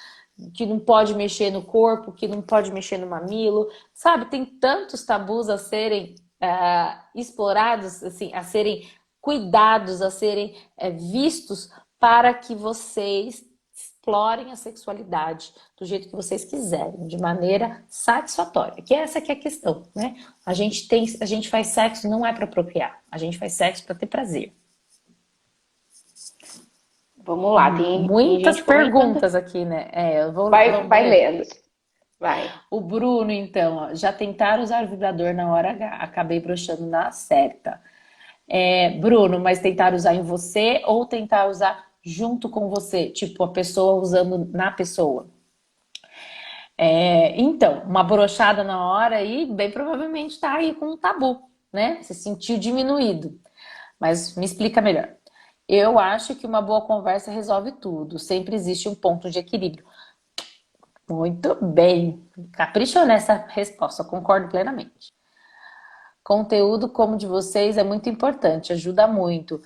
que não pode mexer no corpo, que não pode mexer no mamilo, sabe? Tem tantos tabus a serem explorados, assim, a serem cuidados, a serem vistos para que vocês explorem a sexualidade do jeito que vocês quiserem, de maneira satisfatória. Que essa que é a questão, né? A gente faz sexo não é para procriar, a gente faz sexo para ter prazer. Vamos lá, tem Muitas gente comentando. perguntas aqui, né? Vai, Vamos vai ler. lendo. Vai. O Bruno, então, ó, já tentaram usar o vibrador na hora H, acabei broxando na certa. Bruno, mas tentar usar em você ou tentar usar junto com você? Tipo, a pessoa usando na pessoa. Então, uma broxada na hora aí, bem provavelmente tá aí com um tabu, né? Se sentiu diminuído. Mas me explica melhor. Eu acho que uma boa conversa resolve tudo. Sempre existe um ponto de equilíbrio. Muito bem. Caprichou nessa resposta, eu concordo plenamente. Conteúdo como o de vocês é muito importante, ajuda muito.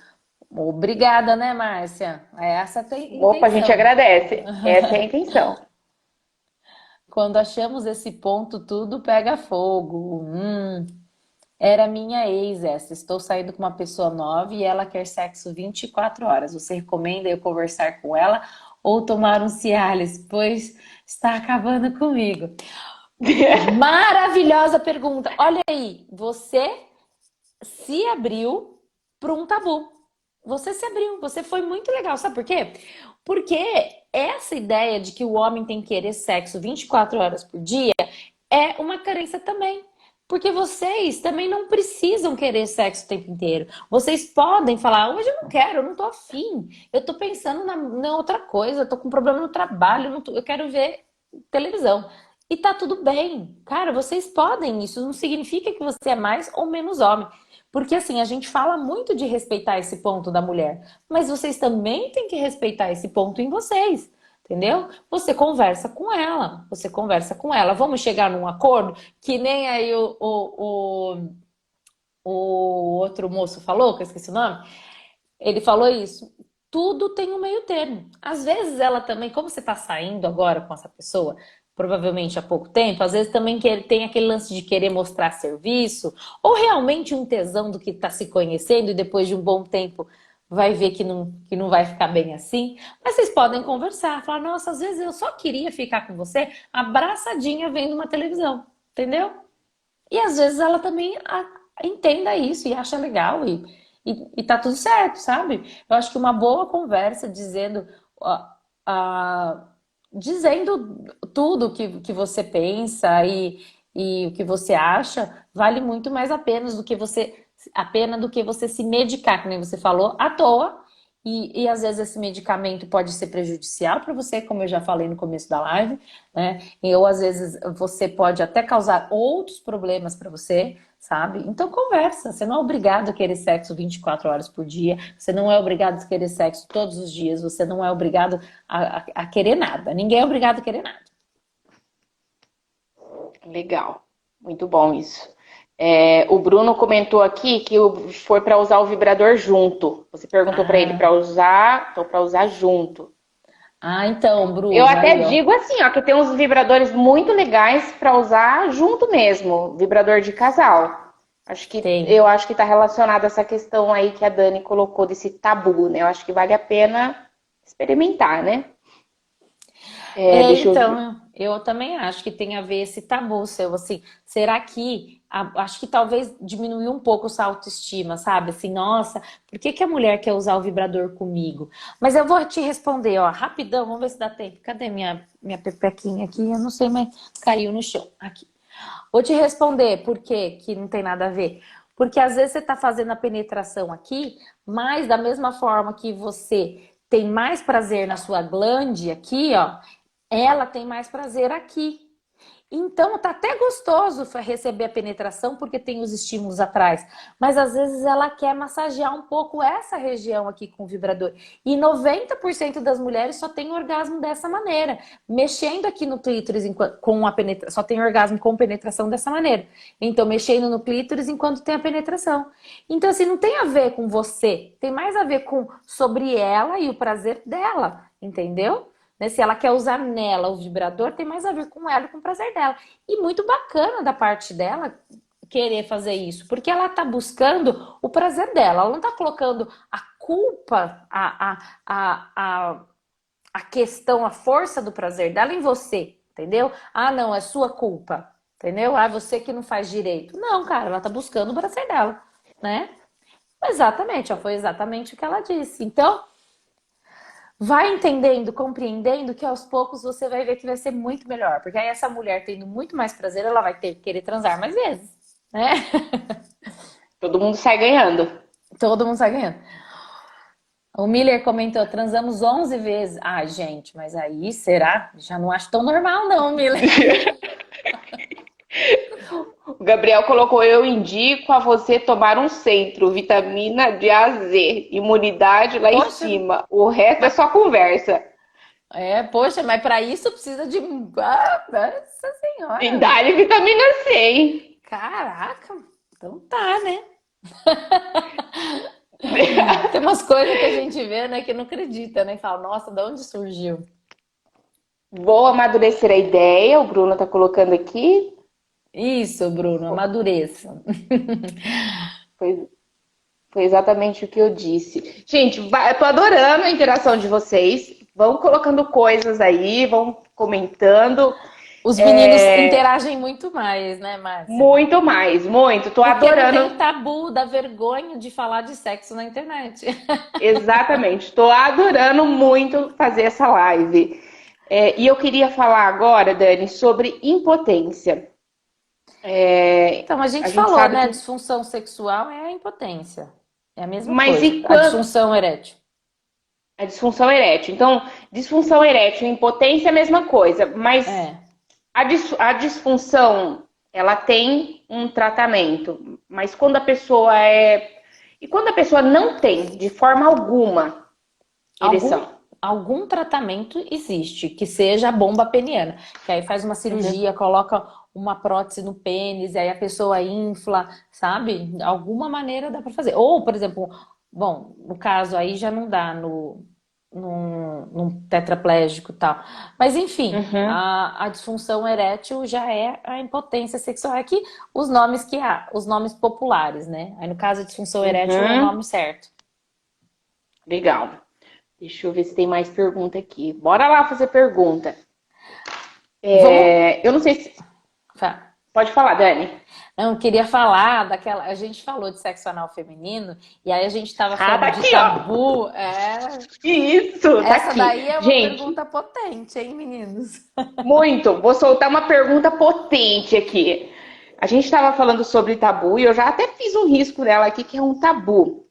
Obrigada, né, Márcia? É essa a Opa, a gente intenção. agradece. Essa é a intenção. Quando achamos esse ponto, tudo pega fogo. Era minha ex essa. Estou saindo com uma pessoa nova e ela quer sexo 24 horas. Você recomenda eu conversar com ela ou tomar um Cialis, pois está acabando comigo? Maravilhosa pergunta. Olha aí, você se abriu para um tabu. Você se abriu, você foi muito legal. Sabe por quê? Porque essa ideia de que o homem tem que querer sexo 24 horas por dia é uma carência também. Porque vocês também não precisam querer sexo o tempo inteiro. Vocês podem falar, hoje eu não quero, eu não tô afim. Eu tô pensando na outra coisa, eu tô com problema no trabalho, eu quero ver televisão. E tá tudo bem. Cara, vocês podem isso. Não significa que você é mais ou menos homem. Porque assim, a gente fala muito de respeitar esse ponto da mulher, mas vocês também têm que respeitar esse ponto em vocês, entendeu? Você conversa com ela, você conversa com ela. Vamos chegar num acordo que nem aí o outro moço falou, que eu esqueci o nome. Ele falou isso. Tudo tem um meio termo. Às vezes ela também, como você está saindo agora com essa pessoa, provavelmente há pouco tempo, às vezes também tem aquele lance de querer mostrar serviço, ou realmente um tesão do que está se conhecendo e depois de um bom tempo vai ver que não vai ficar bem assim. Mas vocês podem conversar, falar, nossa, às vezes eu só queria ficar com você abraçadinha vendo uma televisão, entendeu? E às vezes ela também entenda isso e acha legal e tá tudo certo, sabe? Eu acho que uma boa conversa dizendo, ó, a- dizendo tudo que você pensa e o que você acha vale muito mais a pena do que você se medicar, que nem você falou, à toa. E às vezes esse medicamento pode ser prejudicial para você, como eu já falei no começo da live, né? Ou às vezes você pode até causar outros problemas para você, sabe? Então conversa. Você não é obrigado a querer sexo 24 horas por dia. Você não é obrigado a querer sexo todos os dias. Você não é obrigado a querer nada. Ninguém é obrigado a querer nada. Legal. Muito bom isso. O Bruno comentou aqui que foi para usar o vibrador junto. Você perguntou para ele Ah, para usar, então para usar junto. então, Eu Bruno, até aí, ó. digo assim, ó, que tem uns vibradores muito legais para usar junto mesmo, vibrador de casal. Tem. Eu acho que está relacionado a essa questão aí que a Dani colocou desse tabu, né? Eu acho que vale a pena experimentar, né? Deixa eu ver. Então, eu também acho que tem a ver esse tabu seu, assim, será que, acho que talvez diminuiu um pouco sua autoestima, sabe? Assim, nossa, por que que a mulher quer usar o vibrador comigo? Mas eu vou te responder, ó, rapidão, vamos ver se dá tempo. Cadê minha pepequinha aqui? Eu não sei, mas caiu no chão, aqui. Vou te responder por que não tem nada a ver. Porque às vezes você está fazendo a penetração aqui, mas da mesma forma que você tem mais prazer na sua glande aqui, ó, ela tem mais prazer aqui. Então, tá até gostoso receber a penetração porque tem os estímulos atrás, mas às vezes ela quer massagear um pouco essa região aqui com o vibrador. E 90% das mulheres só tem orgasmo dessa maneira, mexendo aqui no clítoris com a penetração, só tem orgasmo com penetração dessa maneira. Então, mexendo no clítoris enquanto tem a penetração. Então, assim, não tem a ver com você, tem mais a ver com sobre ela e o prazer dela, entendeu? Né? Se ela quer usar nela o vibrador, tem mais a ver com ela e com o prazer dela. E muito bacana da parte dela querer fazer isso, porque ela tá buscando o prazer dela, ela não tá colocando a culpa, a questão, a força do prazer dela em você, entendeu? Ah, não, é sua culpa, entendeu? Ah, você que não faz direito. Não, cara, ela tá buscando o prazer dela, né? Exatamente, ó, foi exatamente o que ela disse. Então, vai entendendo, compreendendo que aos poucos você vai ver que vai ser muito melhor. Porque aí essa mulher tendo muito mais prazer, ela vai ter que querer transar mais vezes, né? Todo mundo sai ganhando. Todo mundo sai ganhando. O Miller comentou, transamos 11 vezes. Ai, gente, mas aí será? Já não acho tão normal não, Miller. O Gabriel colocou: eu indico a você tomar um centro, vitamina de A a Z, imunidade lá em Poxa, cima. O resto é só conversa. Poxa, mas para isso precisa de... Ah, nossa E senhora! dá-lhe vitamina C, hein? Caraca! Então tá, né? Tem umas coisas que a gente vê, né, que não acredita, né? Fala, nossa, de onde surgiu? Vou amadurecer a ideia, o Bruno tá colocando aqui. Isso, Bruno, amadureça. Foi, foi exatamente o que eu disse. Gente, eu tô adorando a interação de vocês. Vão colocando coisas aí, vão comentando. Os meninos interagem muito mais, né, Márcia? Muito mais, muito. Tô Porque não tem o adorando. tabu da vergonha de falar de sexo na internet. Exatamente. Tô adorando muito fazer essa live. E eu queria falar agora, Dani, sobre impotência. Então, a A gente gente falou, sabe né? A que. disfunção sexual é a impotência. É a mesma Mas coisa. e A quando. disfunção erétil. A disfunção erétil. Então, disfunção erétil e impotência é a mesma coisa. Mas É. a disfunção, ela tem um tratamento. Mas quando a pessoa é. E quando a pessoa não tem, de forma alguma, Algum, ereção? algum tratamento existe, que seja a bomba peniana. Que aí faz uma Uhum. cirurgia, coloca uma prótese no pênis, e aí a pessoa infla, sabe? Alguma maneira dá para fazer. Ou, por exemplo, bom, no caso aí já não dá num tetraplégico e tal. Mas enfim, Uhum. a disfunção erétil já é a impotência sexual. Aqui os nomes que há, os nomes populares, né? Aí no caso a disfunção erétil é o Uhum. nome certo. Legal. Deixa eu ver se tem mais pergunta aqui. Bora lá fazer pergunta. Vamos. Eu não sei se. Pode falar, Dani. Não, eu queria falar daquela. A gente falou de sexo anal feminino, e aí a gente estava Ah, tá falando de aqui, ó. tabu. Isso, tá Essa aqui. daí é uma Gente, pergunta potente, hein, meninos? muito. Vou soltar uma pergunta potente aqui. A gente estava falando sobre tabu e eu já até fiz um risco nela aqui, que é um tabu.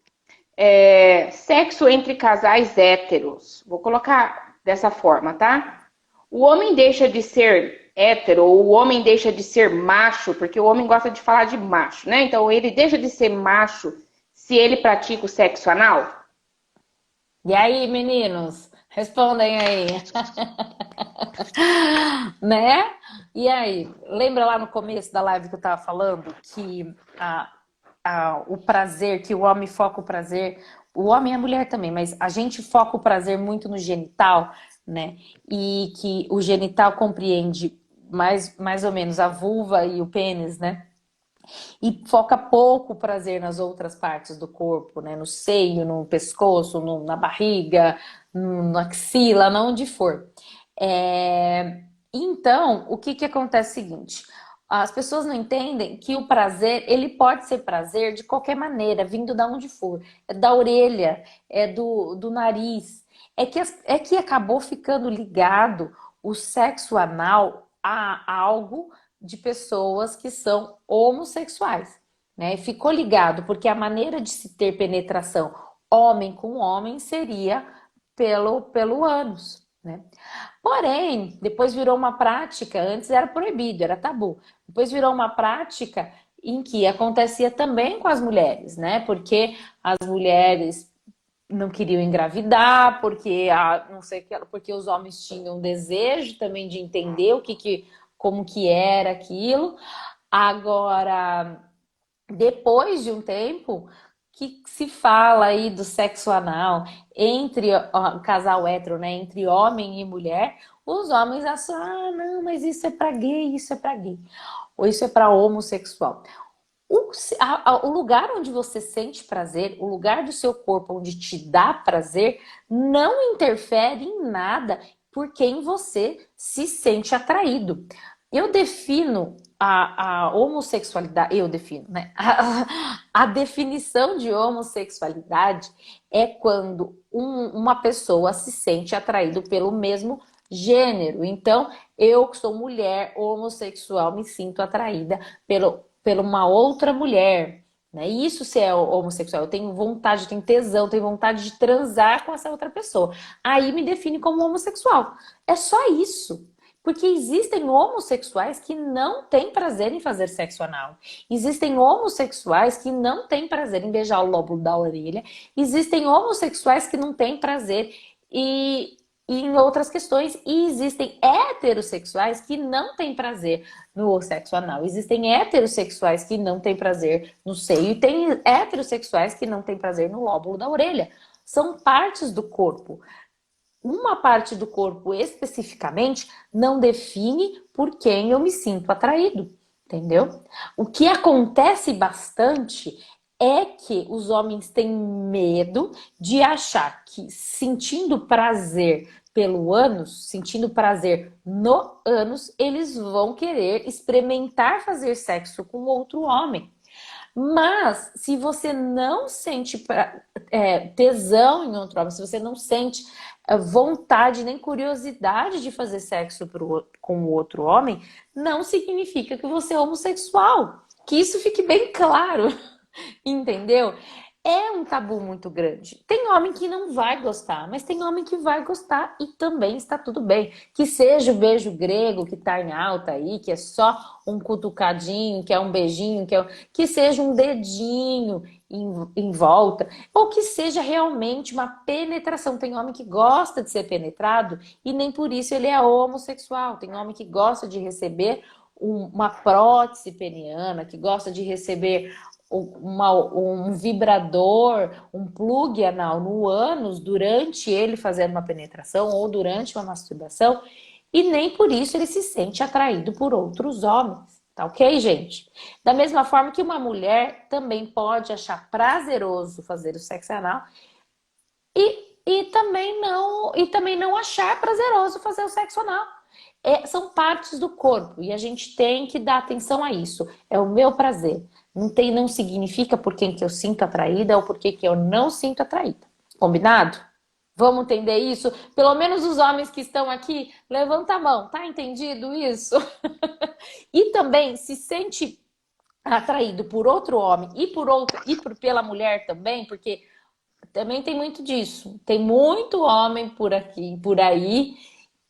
Sexo entre casais héteros. Vou colocar dessa forma, tá? O homem deixa de ser hétero, ou o homem deixa de ser macho, porque o homem gosta de falar de macho, né? Então ele deixa de ser macho se ele pratica o sexo anal? E aí, meninos? Respondem aí. Né? E aí, lembra lá no começo da live que eu tava falando que o prazer, que o homem foca o prazer, o homem e a mulher também, mas a gente foca o prazer muito no genital, né? E que o genital compreende mais ou menos a vulva e o pênis, né? E foca pouco o prazer nas outras partes do corpo, né? No seio, no pescoço, na barriga, na axila, onde for. Então, o que acontece é o seguinte: as pessoas não entendem que o prazer, ele pode ser prazer de qualquer maneira, vindo da onde for. É da orelha, é do nariz. É que acabou ficando ligado o sexo anal a algo de pessoas que são homossexuais, né? Ficou ligado, porque a maneira de se ter penetração homem com homem seria pelo ânus, né? Porém, depois virou uma prática, antes era proibido, era tabu. Depois virou uma prática em que acontecia também com as mulheres, né? Porque as mulheres não queriam engravidar, porque não sei que, porque os homens tinham desejo também de entender como que era aquilo. Agora, depois de um tempo que se fala aí do sexo anal entre casal hétero, né, entre homem e mulher, os homens acham, não, mas isso é para gay, isso é para gay, ou isso é para homossexual. O lugar onde você sente prazer, o lugar do seu corpo onde te dá prazer, não interfere em nada por quem você se sente atraído. Eu defino a homossexualidade, eu defino, né? A definição de homossexualidade é quando uma pessoa se sente atraído pelo mesmo gênero. Então, eu que sou mulher homossexual me sinto atraída pela uma outra mulher, né? Isso se é homossexual, eu tenho vontade, eu tenho tesão, eu tenho vontade de transar com essa outra pessoa. Aí me define como homossexual. É só isso. Porque existem homossexuais que não têm prazer em fazer sexo anal. Existem homossexuais que não têm prazer em beijar o lóbulo da orelha. Existem homossexuais que não têm prazer e em outras questões. E existem heterossexuais que não têm prazer no sexo anal. Existem heterossexuais que não têm prazer no seio. E tem heterossexuais que não têm prazer no lóbulo da orelha. São partes do corpo. Uma parte do corpo especificamente não define por quem eu me sinto atraído, entendeu? O que acontece bastante é que os homens têm medo de achar que sentindo prazer pelo ânus, sentindo prazer no ânus, eles vão querer experimentar fazer sexo com outro homem. Mas, se você não sente tesão em outro homem, se você não sente vontade nem curiosidade de fazer sexo com o outro homem, não significa que você é homossexual. Que isso fique bem claro, entendeu? É um tabu muito grande. Tem homem que não vai gostar, mas tem homem que vai gostar e também está tudo bem. Que seja o beijo grego que está em alta aí, que é só um cutucadinho, que é um beijinho, que seja um dedinho em volta, ou que seja realmente uma penetração. Tem homem que gosta de ser penetrado e nem por isso ele é homossexual. Tem homem que gosta de receber uma prótese peniana, que gosta de receber um vibrador, um plug anal no ânus durante ele fazendo uma penetração ou durante uma masturbação, e nem por isso ele se sente atraído por outros homens. Tá ok, gente? Da mesma forma que uma mulher também pode achar prazeroso fazer o sexo anal e também não achar prazeroso fazer o sexo anal. São partes do corpo e a gente tem que dar atenção a isso. É o meu prazer. Não significa por quem que eu sinto atraída ou por que eu não sinto atraída. Combinado? Vamos entender isso? Pelo menos os homens que estão aqui, levanta a mão. Tá entendido isso? E também se sente atraído por outro homem pela mulher também, porque também tem muito disso. Tem muito homem por aqui, por aí,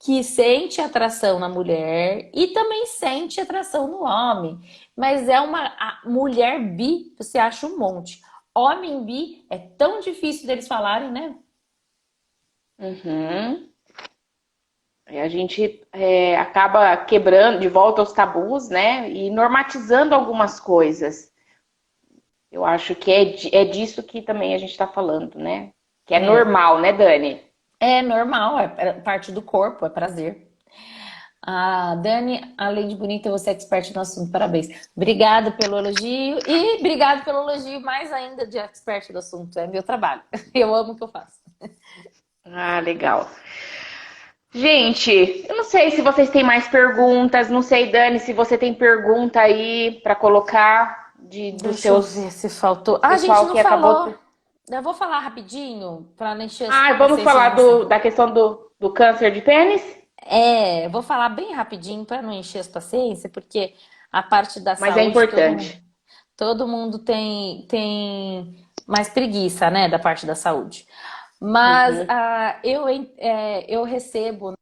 que sente atração na mulher e também sente atração no homem. Mas a mulher bi, você acha um monte. Homem bi é tão difícil deles falarem, né? Uhum. A gente acaba quebrando de volta os tabus, né? E normatizando algumas coisas. Eu acho que é disso que também a gente está falando, né? Que é normal, né, Dani? É normal, é parte do corpo, é prazer. Ah, Dani, além de bonita, você é expert no assunto, parabéns. Obrigada pelo elogio e obrigado pelo elogio mais ainda de expert do assunto, é meu trabalho. Eu amo o que eu faço. Ah, legal. Gente, eu não sei se vocês têm mais perguntas, não sei, Dani, se você tem pergunta aí para colocar dos Deixa eu seus ver se faltou. Ah, a gente pessoal não que acabou. falou. Eu vou falar rapidinho para não encher a Vamos paciência de falar você. da questão do câncer de pênis? Eu vou falar bem rapidinho para não encher as paciência, porque a parte da Mas é saúde importante. todo mundo tem mais preguiça, né, da parte da saúde. Mas Uhum. eu recebo.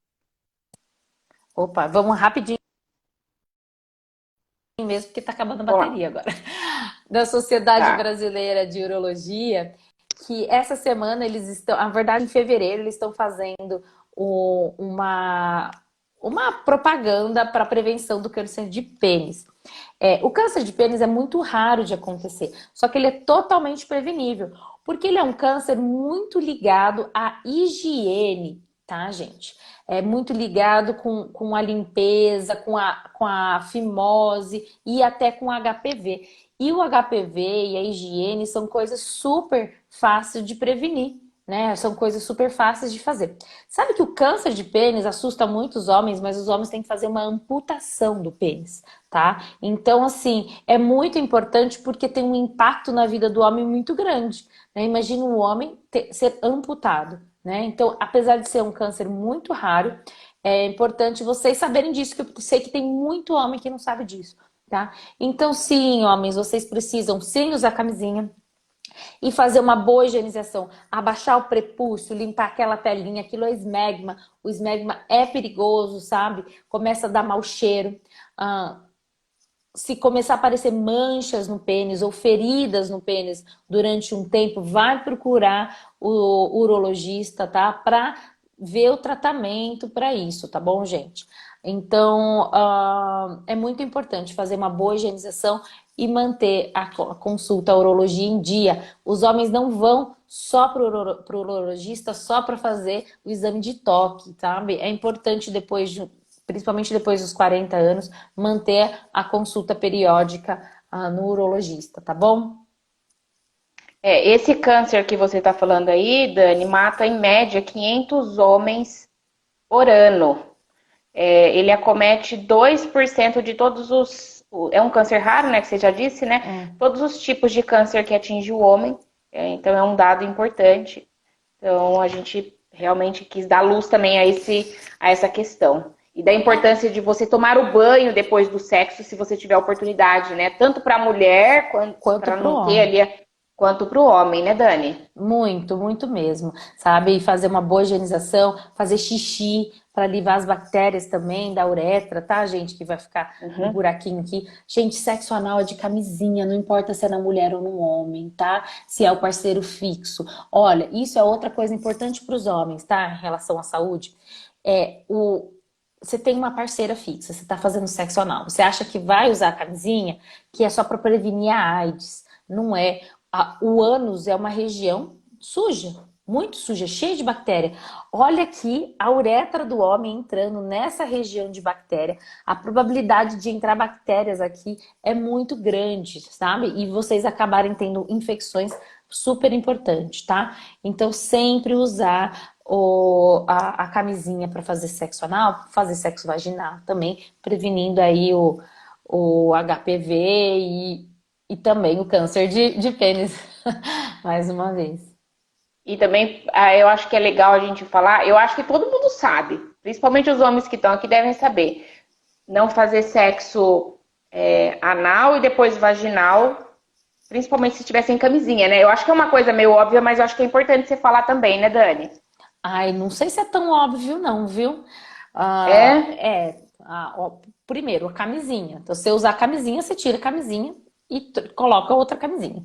Opa, vamos rapidinho mesmo, porque está acabando a Vamos lá. bateria agora. Da Sociedade Tá. Brasileira de Urologia, que essa semana eles estão, na verdade, em fevereiro, eles estão fazendo uma propaganda para a prevenção do câncer de pênis. O câncer de pênis é muito raro de acontecer, só que ele é totalmente prevenível, porque ele é um câncer muito ligado à higiene, tá, gente? É muito ligado com a limpeza, com a fimose e até com o HPV. E o HPV e a higiene são coisas super fáceis de prevenir, né? São coisas super fáceis de fazer. Sabe que o câncer de pênis assusta muitos homens, mas os homens têm que fazer uma amputação do pênis, tá? Então, assim, é muito importante porque tem um impacto na vida do homem muito grande, né? Imagina um homem ser amputado, né? Então, apesar de ser um câncer muito raro, é importante vocês saberem disso, que eu sei que tem muito homem que não sabe disso, tá? Então, sim, homens, vocês precisam sim usar camisinha e fazer uma boa higienização. Abaixar o prepúcio, limpar aquela pelinha, aquilo é esmegma. O esmegma é perigoso, sabe? Começa a dar mau cheiro. Se começar a aparecer manchas no pênis ou feridas no pênis durante um tempo, vai procurar o urologista, tá? Para ver o tratamento para isso, tá bom, gente? Então, é muito importante fazer uma boa higienização e manter a consulta à urologia em dia. Os homens não vão só para o urologista só para fazer o exame de toque, sabe? É importante principalmente depois dos 40 anos, manter a consulta periódica no urologista, tá bom? Esse câncer que você está falando aí, Dani, mata em média 500 homens por ano. Ele acomete 2% de todos os. É um câncer raro, né? Que você já disse, né? É. Todos os tipos de câncer que atinge o homem. Então é um dado importante. Então a gente realmente quis dar luz também a essa questão. E da importância de você tomar o banho depois do sexo, se você tiver oportunidade, né? Tanto para a mulher, quanto Quanto para para o não ter homem. ali, quanto para o homem, né, Dani? Muito, muito mesmo, sabe? E fazer uma boa higienização, fazer xixi para livrar as bactérias também da uretra, tá, gente? Que vai ficar o Uhum. buraquinho aqui. Gente, sexo anal é de camisinha, não importa se é na mulher ou no homem, tá? Se é o parceiro fixo. Olha, isso é outra coisa importante para os homens, tá? Em relação à saúde. Você tem uma parceira fixa, você tá fazendo sexo anal. Você acha que vai usar a camisinha, que é só para prevenir a AIDS. Não é. O ânus é uma região suja, muito suja, cheia de bactéria. Olha aqui a uretra do homem entrando nessa região de bactéria. A probabilidade de entrar bactérias aqui é muito grande, sabe? E vocês acabarem tendo infecções super importante, tá? Então sempre usar a camisinha para fazer sexo anal, fazer sexo vaginal também, prevenindo aí o HPV e também o câncer de pênis, mais uma vez. E também eu acho que é legal a gente falar, eu acho que todo mundo sabe, principalmente os homens que estão aqui devem saber, não fazer sexo anal e depois vaginal, principalmente se estiver sem camisinha, né? Eu acho que é uma coisa meio óbvia, mas eu acho que é importante você falar também, né, Dani? Ai, não sei se é tão óbvio não, viu? É? Primeiro, a camisinha. Então, você usar a camisinha, você tira a camisinha e coloca outra camisinha.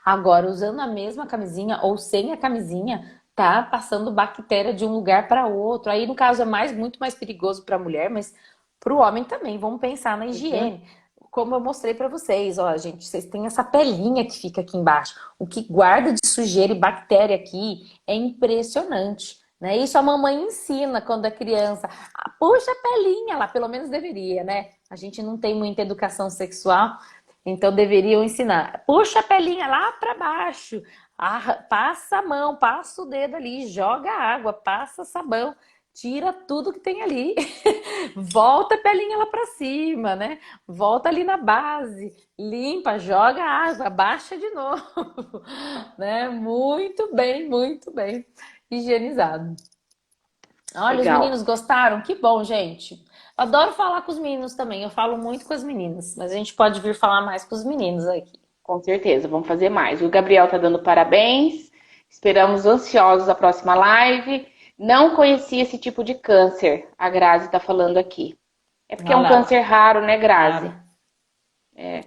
Agora, usando a mesma camisinha ou sem a camisinha, tá passando bactéria de um lugar para outro. Aí, no caso, é muito mais perigoso para a mulher, mas para o homem também. Vamos pensar na Uhum. higiene. Como eu mostrei para vocês, ó, gente, vocês têm essa pelinha que fica aqui embaixo. O que guarda de sujeira e bactéria aqui é impressionante. Né? Isso a mamãe ensina quando é criança. Puxa a pelinha lá, pelo menos deveria, né? A gente não tem muita educação sexual, então deveriam ensinar. Puxa a pelinha lá para baixo, passa a mão, passa o dedo ali, joga água, passa sabão, tira tudo que tem ali, volta a pelinha lá para cima, né? Volta ali na base, limpa, joga água, baixa de novo, né? Muito bem higienizado. Olha, os Legal. meninos gostaram? Que bom, gente. Adoro falar com os meninos também. Eu falo muito com as meninas, mas a gente pode vir falar mais com os meninos aqui. Com certeza, vamos fazer mais. O Gabriel tá dando parabéns. Esperamos ansiosos a próxima live. Não conhecia esse tipo de câncer, a Grazi tá falando aqui. É porque é Olha um lá, câncer raro, né, Grazi? claro.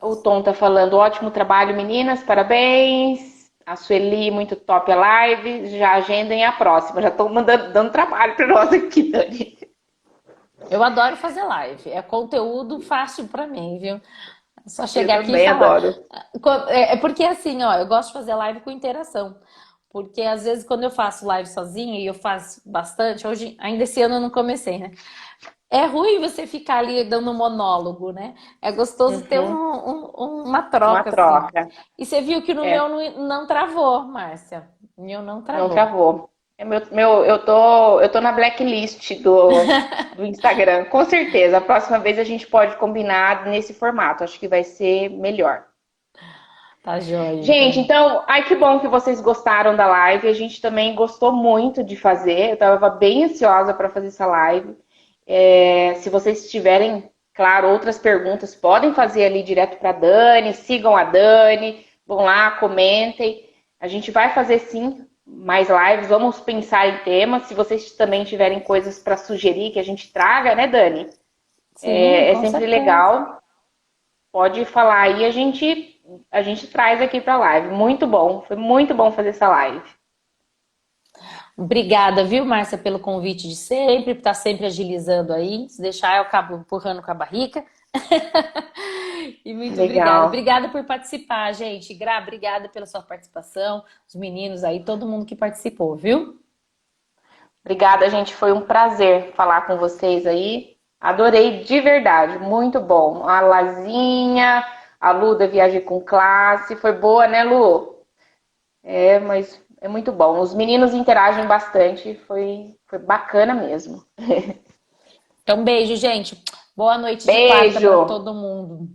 O Tom tá falando, ótimo trabalho, meninas, parabéns. A Sueli, muito top a live. Já agendem a próxima. Já estão dando trabalho para nós aqui, Dani. Eu adoro fazer live. É conteúdo fácil para mim, viu? É só Eu chegar aqui e também falar. adoro. É porque assim, ó, eu gosto de fazer live com interação. Porque às vezes quando eu faço live sozinha, e eu faço bastante, hoje, ainda esse ano eu não comecei, né? É ruim você ficar ali dando monólogo, né? É gostoso ter Uhum. uma Uma troca, assim. troca. E você viu que no É, meu não travou, Márcia. O meu não não travou. travou. Eu tô na blacklist do Instagram. Com certeza. A próxima vez a gente pode combinar nesse formato. Acho que vai ser melhor. Tá joia, Gente, então. então, ai que bom que vocês gostaram da live. A gente também gostou muito de fazer. Eu estava bem ansiosa para fazer essa live. Se vocês tiverem, claro, outras perguntas, podem fazer ali direto para Dani. Sigam a Dani, vão lá, comentem. A gente vai fazer sim mais lives. Vamos pensar em temas. Se vocês também tiverem coisas para sugerir que a gente traga, né, Dani? Sim, É com sempre certeza. legal. Pode falar aí, a gente traz aqui para a live. Muito bom, foi muito bom fazer essa live. Obrigada, viu, Márcia, pelo convite de sempre, por estar sempre agilizando aí. Se deixar, eu acabo empurrando com a barriga. E muito obrigada. Legal. Obrigada por participar, gente. Gra, obrigada pela sua participação. Os meninos aí, todo mundo que participou, viu? Obrigada, gente. Foi um prazer falar com vocês aí. Adorei de verdade. Muito bom. A Lazinha, a Lu da Viagem com Classe. Foi boa, né, Lu? É, mas é muito bom. Os meninos interagem bastante. Foi bacana mesmo. Então, beijo, gente. Boa noite de quarta Beijo. para todo mundo.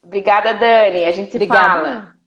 Obrigada, Dani. A gente se Obrigada fala. mesmo.